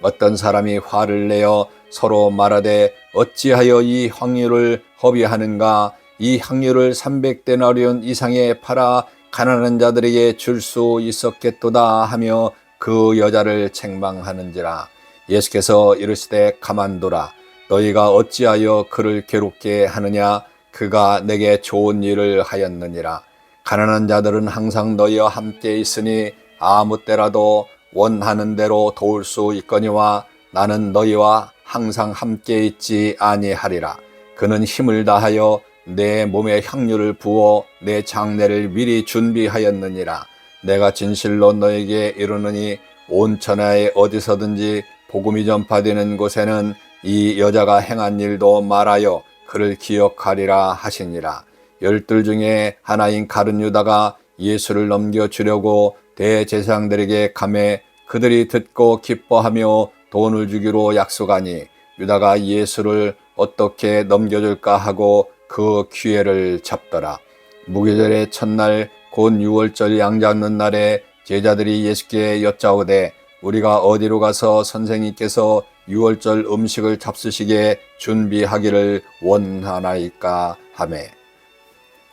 어떤 사람이 화를 내어 서로 말하되 어찌하여 이 향유를 허비하는가? 이 향유를 300데나리온 이상에 팔아 가난한 자들에게 줄 수 있었겠도다 하며 그 여자를 책망하는지라. 예수께서 이르시되 가만두라. 너희가 어찌하여 그를 괴롭게 하느냐? 그가 내게 좋은 일을 하였느니라. 가난한 자들은 항상 너희와 함께 있으니 아무 때라도 원하는 대로 도울 수 있거니와 나는 너희와 항상 함께 있지 아니하리라. 그는 힘을 다하여 내 몸에 향유를 부어 내 장례를 미리 준비하였느니라. 내가 진실로 너에게 이르노니 온 천하에 어디서든지 복음이 전파되는 곳에는 이 여자가 행한 일도 말하여 그를 기억하리라 하시니라. 12 중에 하나인 가룟 유다가 예수를 넘겨주려고 대제사장들에게 가매 그들이 듣고 기뻐하며 돈을 주기로 약속하니 유다가 예수를 어떻게 넘겨줄까 하고 그 기회를 잡더라. 무교절의 첫날 곧 6월절 양 잡는 날에 제자들이 예수께 여짜오되 우리가 어디로 가서 선생님께서 6월절 음식을 잡수시게 준비하기를 원하나이까 하매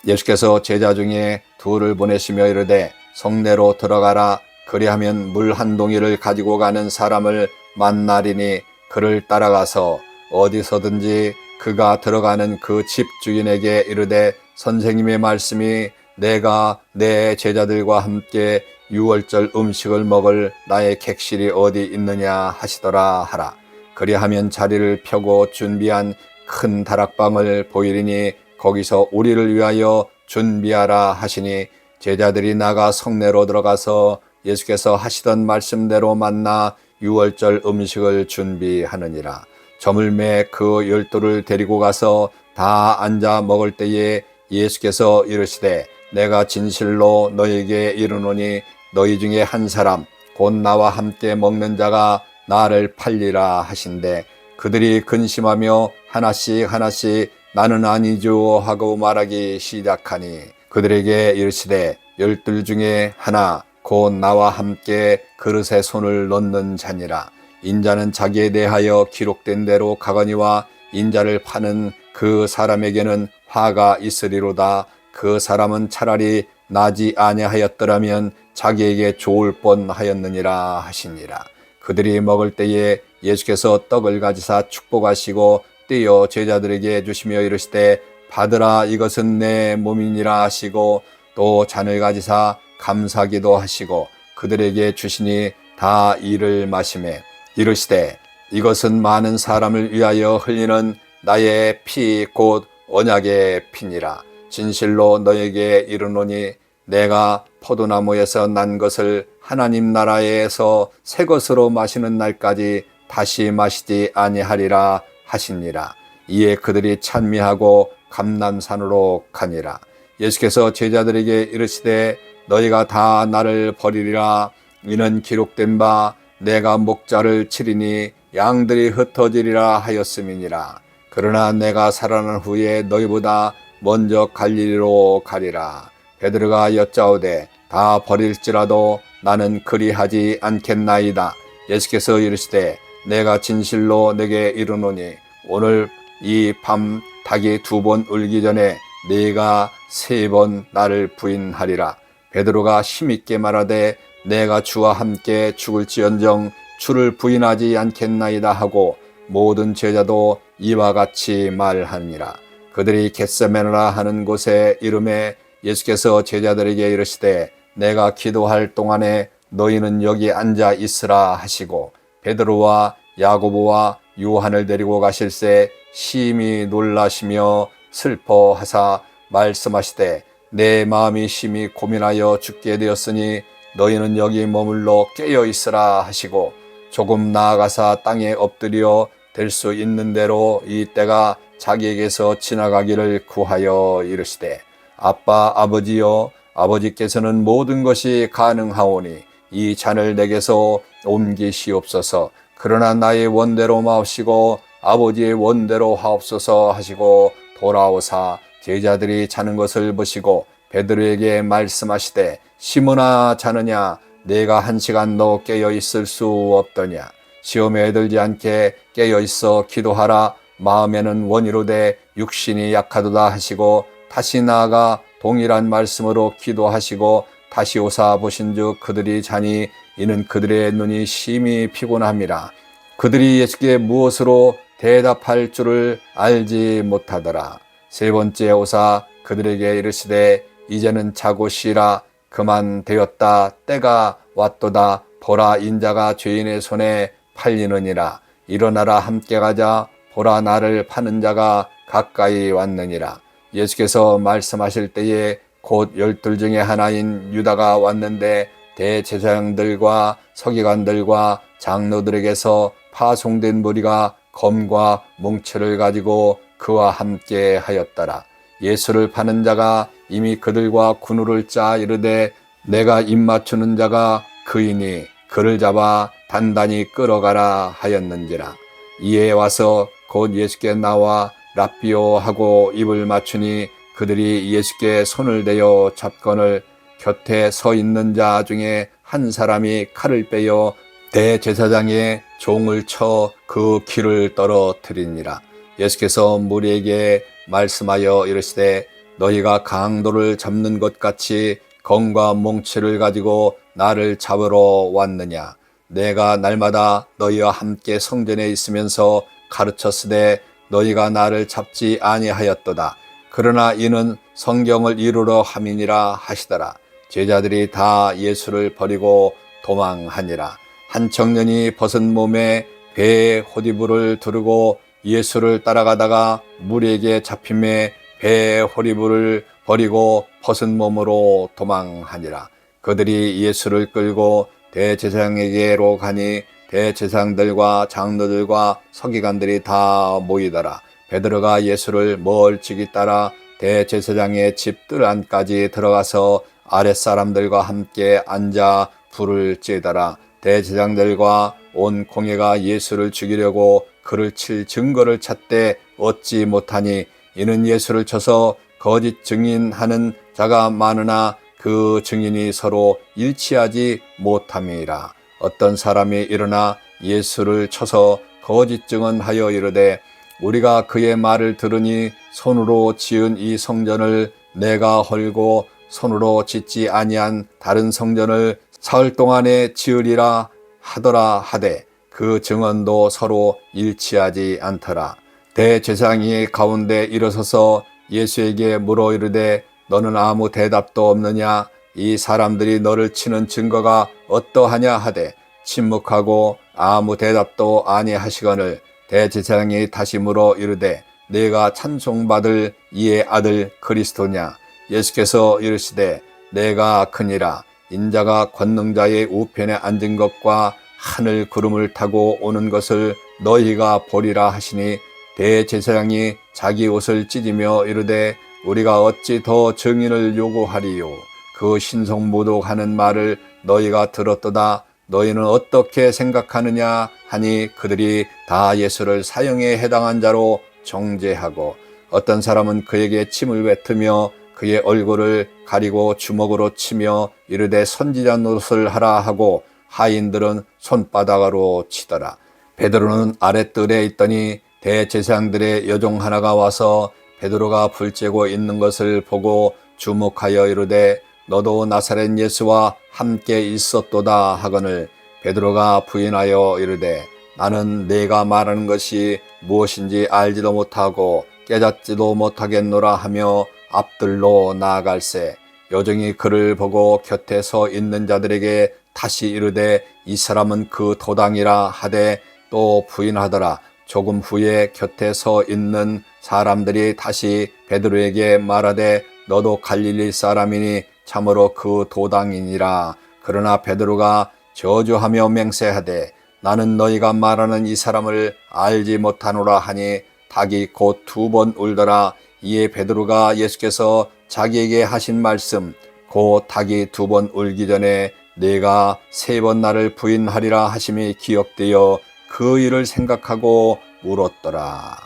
예수께서 제자 중에 둘을 보내시며 이르되 성내로 들어가라. 그리하면 물 한 동이를 가지고 가는 사람을 만나리니 그를 따라가서 어디서든지 그가 들어가는 그 집 주인에게 이르되 선생님의 말씀이 내가 내 제자들과 함께 6월절 음식을 먹을 나의 객실이 어디 있느냐 하시더라 하라. 그리하면 자리를 펴고 준비한 큰 다락방을 보이리니 거기서 우리를 위하여 준비하라 하시니 제자들이 나가 성내로 들어가서 예수께서 하시던 말씀대로 만나 6월절 음식을 준비하느니라. 저물매 그 12를 데리고 가서 다 앉아 먹을 때에 예수께서 이르시되 내가 진실로 너에게 이르노니 너희 중에 한 사람 곧 나와 함께 먹는 자가 나를 팔리라 하신대 그들이 근심하며 하나씩 나는 아니죠 하고 말하기 시작하니 그들에게 이르시되 12 중에 하나 곧 나와 함께 그릇에 손을 넣는 자니라. 인자는 자기에 대하여 기록된 대로 가거니와 인자를 파는 그 사람에게는 화가 있으리로다. 그 사람은 차라리 나지 아니하였더라면 자기에게 좋을 뻔하였느니라 하시니라. 그들이 먹을 때에 예수께서 떡을 가지사 축복하시고 떼어 제자들에게 주시며 이르시되 받으라 이것은 내 몸이니라 하시고 또 잔을 가지사 감사기도 하시고 그들에게 주시니 다 이를 마시매 이르시되 이것은 많은 사람을 위하여 흘리는 나의 피 곧 언약의 피니라. 진실로 너에게 이르노니 내가 포도나무에서 난 것을 하나님 나라에서 새 것으로 마시는 날까지 다시 마시지 아니하리라 하시니라. 이에 그들이 찬미하고 감람산으로 가니라. 예수께서 제자들에게 이르시되 너희가 다 나를 버리리라. 이는 기록된 바 내가 목자를 치리니 양들이 흩어지리라 하였음이니라. 그러나 내가 살아난 후에 너희보다 먼저 갈릴리로 가리라. 베드로가 여짜오되 다 버릴지라도 나는 그리하지 않겠나이다. 예수께서 이르시되 내가 진실로 내게 이르노니 오늘 이 밤 닭이 2번 울기 전에 네가 3번 나를 부인하리라. 베드로가 힘있게 말하되 내가 주와 함께 죽을지언정 주를 부인하지 않겠나이다 하고 모든 제자도 이와 같이 말하니라. 그들이 겟세마네라 하는 곳에 이름에 예수께서 제자들에게 이르시되 내가 기도할 동안에 너희는 여기 앉아 있으라 하시고 베드로와 야고보와 요한을 데리고 가실새 심히 놀라시며 슬퍼하사 말씀하시되 내 마음이 심히 고민하여 죽게 되었으니 너희는 여기 머물러 깨어 있으라 하시고 조금 나아가사 땅에 엎드려 될 수 있는 대로 이 때가 자기에게서 지나가기를 구하여 이르시되 아빠 아버지여 아버지께서는 모든 것이 가능하오니 이 잔을 내게서 옮기시옵소서. 그러나 나의 원대로 마옵시고 아버지의 원대로 하옵소서 하시고 돌아오사 제자들이 자는 것을 보시고 베드로에게 말씀하시되 시몬아 자느냐 내가 1시간도 깨어 있을 수 없더냐 시험에 들지 않게 깨어 있어 기도하라 마음에는 원이로되 육신이 약하도다 하시고 다시 나아가 동일한 말씀으로 기도하시고 다시 오사 보신즉 그들이 자니 이는 그들의 눈이 심히 피곤함이라. 그들이 예수께 무엇으로 대답할 줄을 알지 못하더라. 세 번째 오사 그들에게 이르시되 이제는 자고 쉬라 그만 되었다 때가 왔도다 보라 인자가 죄인의 손에 팔리느니라. 일어나라 함께 가자 보라 나를 파는 자가 가까이 왔느니라. 예수께서 말씀하실 때에 곧 12 중에 하나인 유다가 왔는데 대제사장들과 서기관들과 장로들에게서 파송된 무리가 검과 뭉치를 가지고 그와 함께 하였더라. 예수를 파는 자가 이미 그들과 군우를 짜 이르되 내가 입맞추는 자가 그이니 그를 잡아 단단히 끌어가라 하였는지라. 이에 와서 곧 예수께 나와 랍비오 하고 입을 맞추니 그들이 예수께 손을 대어 잡거늘 곁에 서 있는 자 중에 한 사람이 칼을 빼어 대제사장의 종을 쳐 그 귀를 떨어뜨리니라. 예수께서 무리에게 말씀하여 이르시되 너희가 강도를 잡는 것 같이 검과 몽치를 가지고 나를 잡으러 왔느냐. 내가 날마다 너희와 함께 성전에 있으면서 가르쳤으되 너희가 나를 잡지 아니하였도다. 그러나 이는 성경을 이루러 함이니라 하시더라. 제자들이 다 예수를 버리고 도망하니라. 한 청년이 벗은 몸에 배에 호디부를 두르고 예수를 따라가다가 무리에게 잡힘에 배에 호디부를 버리고 벗은 몸으로 도망하니라. 그들이 예수를 끌고 대제사장에게로 가니 대제사장들과 장로들과 서기관들이 다 모이더라. 베드로가 예수를 멀찍이 따라 대제사장의 집 뜰 안까지 들어가서 아랫사람들과 함께 앉아 불을 쬐더라. 대제사장들과 온 공회가 예수를 죽이려고 그를 칠 증거를 찾되 얻지 못하니 이는 예수를 쳐서 거짓 증인하는 자가 많으나 그 증인이 서로 일치하지 못함이라. 어떤 사람이 일어나 예수를 쳐서 거짓 증언하여 이르되 우리가 그의 말을 들으니 손으로 지은 이 성전을 내가 헐고 손으로 짓지 아니한 다른 성전을 사흘 동안에 지으리라 하더라 하되 그 증언도 서로 일치하지 않더라. 대제사장이 가운데 일어서서 예수에게 물어 이르되 너는 아무 대답도 없느냐? 이 사람들이 너를 치는 증거가 어떠하냐 하되 침묵하고 아무 대답도 아니하시거늘 대제사장이 다시 물어 이르되 네가 찬송받을 이의 아들 그리스도냐? 예수께서 이르시되 내가 크니라. 인자가 권능자의 우편에 앉은 것과 하늘 구름을 타고 오는 것을 너희가 보리라 하시니 대제사장이 자기 옷을 찢으며 이르되 우리가 어찌 더 증인을 요구하리요? 그 신성모독하는 말을 너희가 들었도다. 너희는 어떻게 생각하느냐 하니 그들이 다 예수를 사형에 해당한 자로 정죄하고 어떤 사람은 그에게 침을 뱉으며 그의 얼굴을 가리고 주먹으로 치며 이르되 선지자 노릇을 하라 하고 하인들은 손바닥으로 치더라. 베드로는 아랫뜰에 있더니 대제사장들의 여종 하나가 와서 베드로가 불 쬐고 있는 것을 보고 주목하여 이르되 너도 나사렛 예수와 함께 있었도다 하거늘 베드로가 부인하여 이르되 나는 네가 말하는 것이 무엇인지 알지도 못하고 깨닫지도 못하겠노라 하며 앞들로 나아갈새 여종이 그를 보고 곁에 서 있는 자들에게 다시 이르되 이 사람은 그 도당이라 하되 또 부인하더라. 조금 후에 곁에 서 있는 사람들이 다시 베드로에게 말하되 너도 갈릴리 사람이니 참으로 그 도당이니라. 그러나 베드로가 저주하며 맹세하되 나는 너희가 말하는 이 사람을 알지 못하노라 하니 닭이 곧 2번 울더라. 이에 베드로가 예수께서 자기에게 하신 말씀 곧 닭이 2번 울기 전에 네가 3번 나를 부인하리라 하심이 기억되어 그 일을 생각하고 울었더라.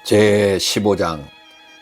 제15장.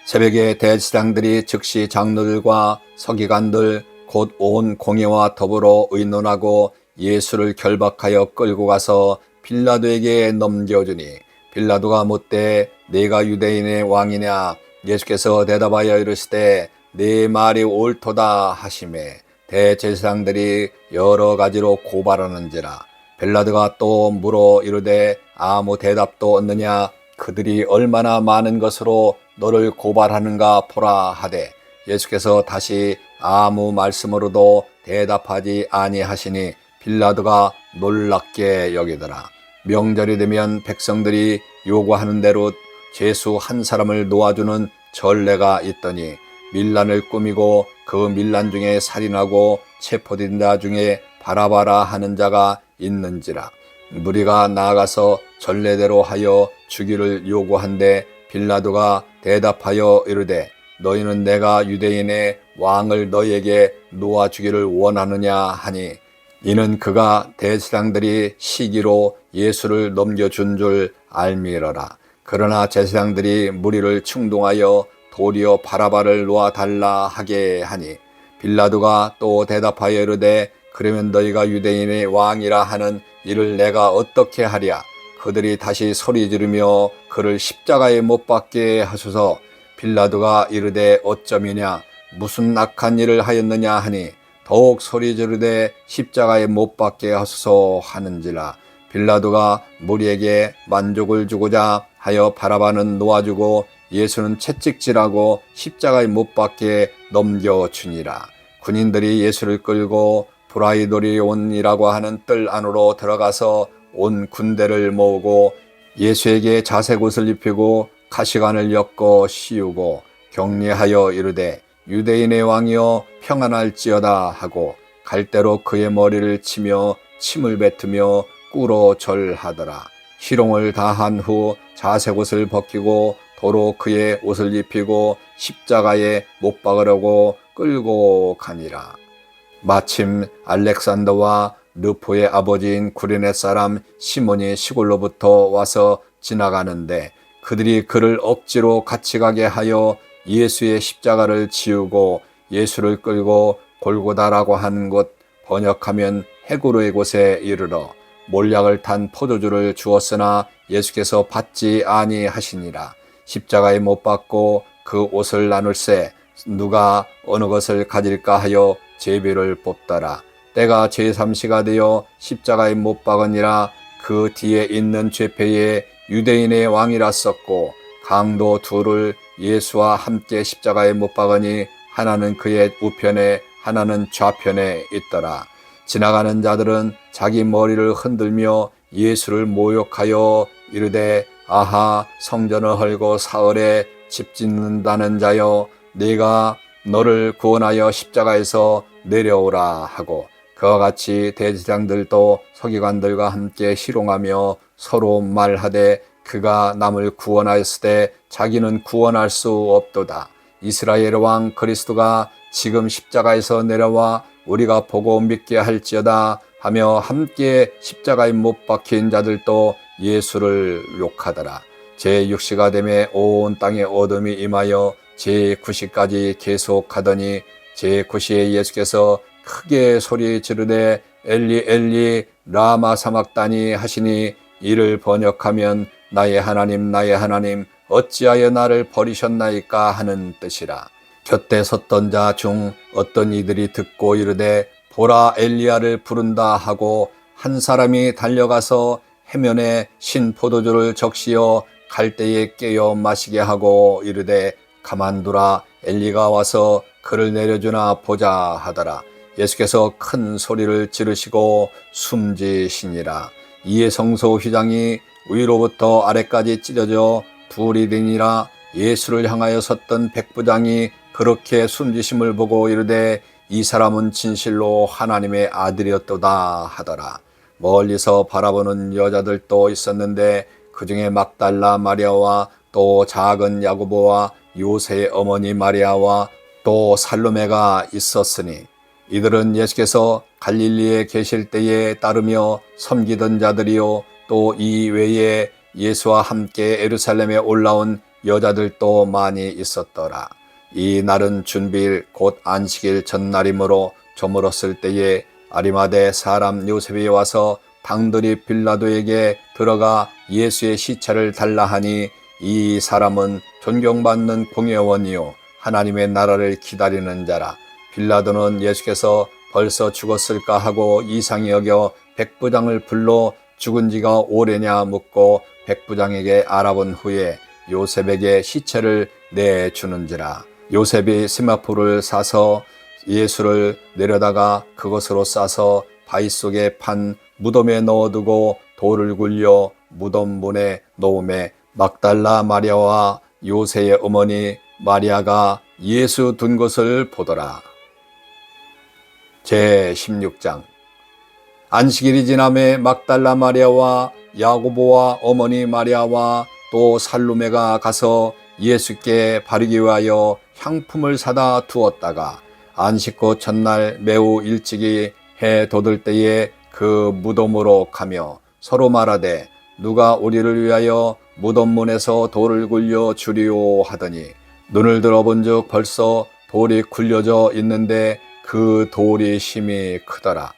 새벽에 대제사장들이 즉시 장로들과 서기관들 곧 온 공회와 더불어 의논하고 예수를 결박하여 끌고 가서 빌라도에게 넘겨주니, 빌라도가 묻되 네가 유대인의 왕이냐? 예수께서 대답하여 이르시되 네 말이 옳도다 하시매, 대제사장들이 여러 가지로 고발하는지라. 빌라도가 또 물어 이르되 아무 대답도 없느냐? 그들이 얼마나 많은 것으로 너를 고발하는가 보라 하되, 예수께서 다시 아무 말씀으로도 대답하지 아니하시니 빌라도가 놀랍게 여기더라. 명절이 되면 백성들이 요구하는 대로 죄수 한 사람을 놓아주는 전례가 있더니, 밀란을 꾸미고 그 밀란 중에 살인하고 체포된 자 중에 바라바라 하는 자가 있는지라. 무리가 나아가서 전례대로 하여 주기를 요구한데, 빌라도가 대답하여 이르되 너희는 내가 유대인의 왕을 너희에게 놓아주기를 원하느냐 하니, 이는 그가 대제사장들이 시기로 예수를 넘겨준 줄 알미러라. 그러나 제사장들이 무리를 충동하여 도리어 바라바를 놓아달라 하게 하니, 빌라도가 또 대답하여 이르되 그러면 너희가 유대인의 왕이라 하는 이를 내가 어떻게 하랴? 그들이 다시 소리 지르며 그를 십자가에 못 박게 하소서. 빌라도가 이르되 어쩌미냐? 무슨 악한 일을 하였느냐 하니, 더욱 소리 지르되 십자가에 못 박게 하소서 하는지라. 빌라도가 무리에게 만족을 주고자 하여 바라바는 놓아주고 예수는 채찍질하고 십자가에 못 박게 넘겨주니라. 군인들이 예수를 끌고 브라이도리온이라고 하는 뜰 안으로 들어가서 온 군대를 모으고 예수에게 자색 옷을 입히고 가시관을 엮어 씌우고 격려하여 이르되 유대인의 왕이여 평안할지어다 하고 갈대로 그의 머리를 치며 침을 뱉으며 꿇어 절하더라. 희롱을 다한 후 자색 옷을 벗기고 도로 그의 옷을 입히고 십자가에 못 박으려고 끌고 가니라. 마침 알렉산더와 르포의 아버지인 구레네 사람 시몬이 시골로부터 와서 지나가는데, 그들이 그를 억지로 같이 가게 하여 예수의 십자가를 지우고 예수를 끌고 골고다라고 하는 곳, 번역하면 해구르의 곳에 이르러 몰약을 탄 포도주를 주었으나 예수께서 받지 아니하시니라. 십자가에 못 박고 그 옷을 나눌세 누가 어느 것을 가질까 하여 제비를 뽑더라. 때가 제3시가 되어 십자가에 못 박으니라. 그 뒤에 있는 죄패에 유대인의 왕이라 썼고, 강도 둘을 예수와 함께 십자가에 못 박으니 하나는 그의 우편에 하나는 좌편에 있더라. 지나가는 자들은 자기 머리를 흔들며 예수를 모욕하여 이르되 아하, 성전을 헐고 사흘에 집 짓는다는 자여, 네가 너를 구원하여 십자가에서 내려오라 하고, 그와 같이 대제사장들도 서기관들과 함께 희롱하며 서로 말하되 그가 남을 구원하였을 때 자기는 구원할 수 없도다. 이스라엘 왕 그리스도가 지금 십자가에서 내려와 우리가 보고 믿게 할지어다 하며 함께 십자가에 못 박힌 자들도 예수를 욕하더라. 제6시가 되매 온 땅에 어둠이 임하여 제9시까지 계속하더니 제9시에 예수께서 크게 소리 지르되 엘리 엘리 라마 사막다니 하시니, 이를 번역하면 나의 하나님 나의 하나님 어찌하여 나를 버리셨나이까 하는 뜻이라. 곁에 섰던 자 중 어떤 이들이 듣고 이르되 보라 엘리야를 부른다 하고, 한 사람이 달려가서 해면에 신 포도주를 적시어 갈대에 깨어 마시게 하고 이르되 가만두라, 엘리가 와서 그를 내려주나 보자 하더라. 예수께서 큰 소리를 지르시고 숨지시니라. 이에 성소 휘장이 위로부터 아래까지 찢어져 둘이 되니라. 예수를 향하여 섰던 백부장이 그렇게 숨지심을 보고 이르되 이 사람은 진실로 하나님의 아들이었도다 하더라. 멀리서 바라보는 여자들도 있었는데 그 중에 막달라 마리아와 또 작은 야고보와 요새의 어머니 마리아와 또 살로메가 있었으니, 이들은 예수께서 갈릴리에 계실 때에 따르며 섬기던 자들이요, 또 이 외에 예수와 함께 예루살렘에 올라온 여자들도 많이 있었더라. 이 날은 준비일 곧 안식일 전날이므로 저물었을 때에 아리마대 사람 요셉이 와서 당들이 빌라도에게 들어가 예수의 시체를 달라 하니 이 사람은 존경받는 공회원이요 하나님의 나라를 기다리는 자라. 빌라도는 예수께서 벌써 죽었을까 하고 이상히 여겨 백부장을 불러 죽은 지가 오래냐 묻고 백부장에게 알아본 후에 요셉에게 시체를 내주는지라. 요셉이 세마포를 사서 예수를 내려다가 그것으로 싸서 바위 속에 판 무덤에 넣어두고 돌을 굴려 무덤 문에 놓음에 막달라 마리아와 요새의 어머니 마리아가 예수 둔 것을 보더라. 제16장. 안식일이 지남에 막달라 마리아와 야고보와 어머니 마리아와 또 살로메가 가서 예수께 바르기 위하여 향품을 사다 두었다가 안식구 첫날 매우 일찍이 해 돋을 때에 그 무덤으로 가며 서로 말하되 누가 우리를 위하여 무덤 문에서 돌을 굴려 주리오 하더니 눈을 들어본즉 벌써 돌이 굴려져 있는데 그 돌이 심히 크더라.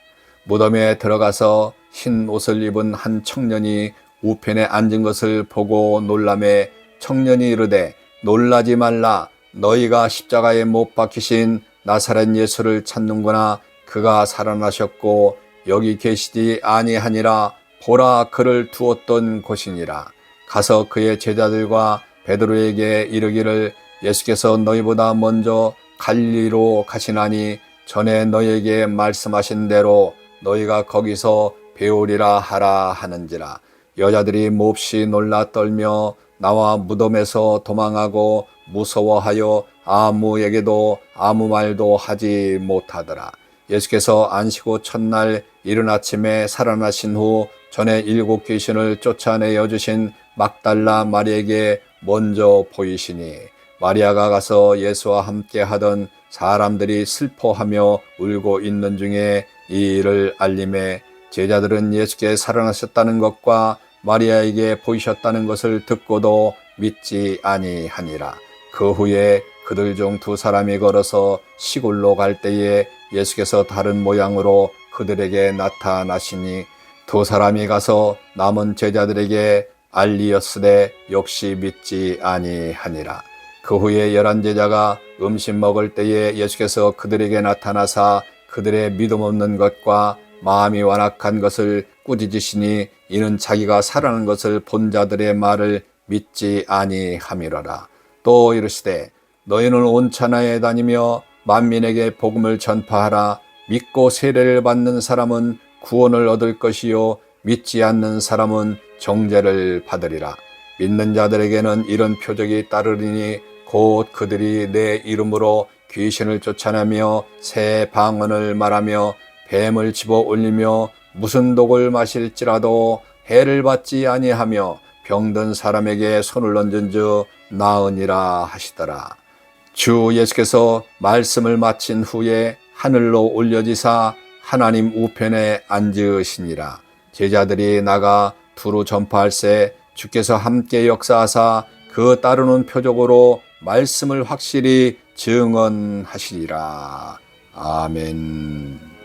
무덤에 들어가서 흰 옷을 입은 한 청년이 우편에 앉은 것을 보고 놀라매 청년이 이르되 놀라지 말라. 너희가 십자가에 못 박히신 나사렛 예수를 찾는구나. 그가 살아나셨고 여기 계시지 아니하니라. 보라, 그를 두었던 곳이니라. 가서 그의 제자들과 베드로에게 이르기를 예수께서 너희보다 먼저 갈릴리로 가시나니 전에 너희에게 말씀하신 대로 너희가 거기서 배우리라 하라 하는지라. 여자들이 몹시 놀라 떨며 나와 무덤에서 도망하고 무서워하여 아무에게도 아무 말도 하지 못하더라. 예수께서 안식 후 첫날 이른 아침에 살아나신 후 전에 7 귀신을 쫓아내어 주신 막달라 마리에게 먼저 보이시니 마리아가 가서 예수와 함께 하던 사람들이 슬퍼하며 울고 있는 중에 이 일을 알림해 제자들은 예수께 살아나셨다는 것과 마리아에게 보이셨다는 것을 듣고도 믿지 아니하니라. 그 후에 그들 중 2 사람이 걸어서 시골로 갈 때에 예수께서 다른 모양으로 그들에게 나타나시니 2 사람이 가서 남은 제자들에게 알리었으되 역시 믿지 아니하니라. 그 후에 11 제자가 음식 먹을 때에 예수께서 그들에게 나타나사 그들의 믿음 없는 것과 마음이 완악한 것을 꾸짖으시니 이는 자기가 살아난 것을 본 자들의 말을 믿지 아니함이로라. 또 이르시되 너희는 온 천하에 다니며 만민에게 복음을 전파하라. 믿고 세례를 받는 사람은 구원을 얻을 것이요 믿지 않는 사람은 정죄를 받으리라. 믿는 자들에게는 이런 표적이 따르리니 곧 그들이 내 이름으로 귀신을 쫓아내며 새 방언을 말하며 뱀을 집어 올리며 무슨 독을 마실지라도 해를 받지 아니하며 병든 사람에게 손을 얹은즉 나으니라 하시더라. 주 예수께서 말씀을 마친 후에 하늘로 올려지사 하나님 우편에 앉으시니라. 제자들이 나가 두루 전파할세 주께서 함께 역사하사 그 따르는 표적으로 말씀을 확실히 증언하시리라. 아멘.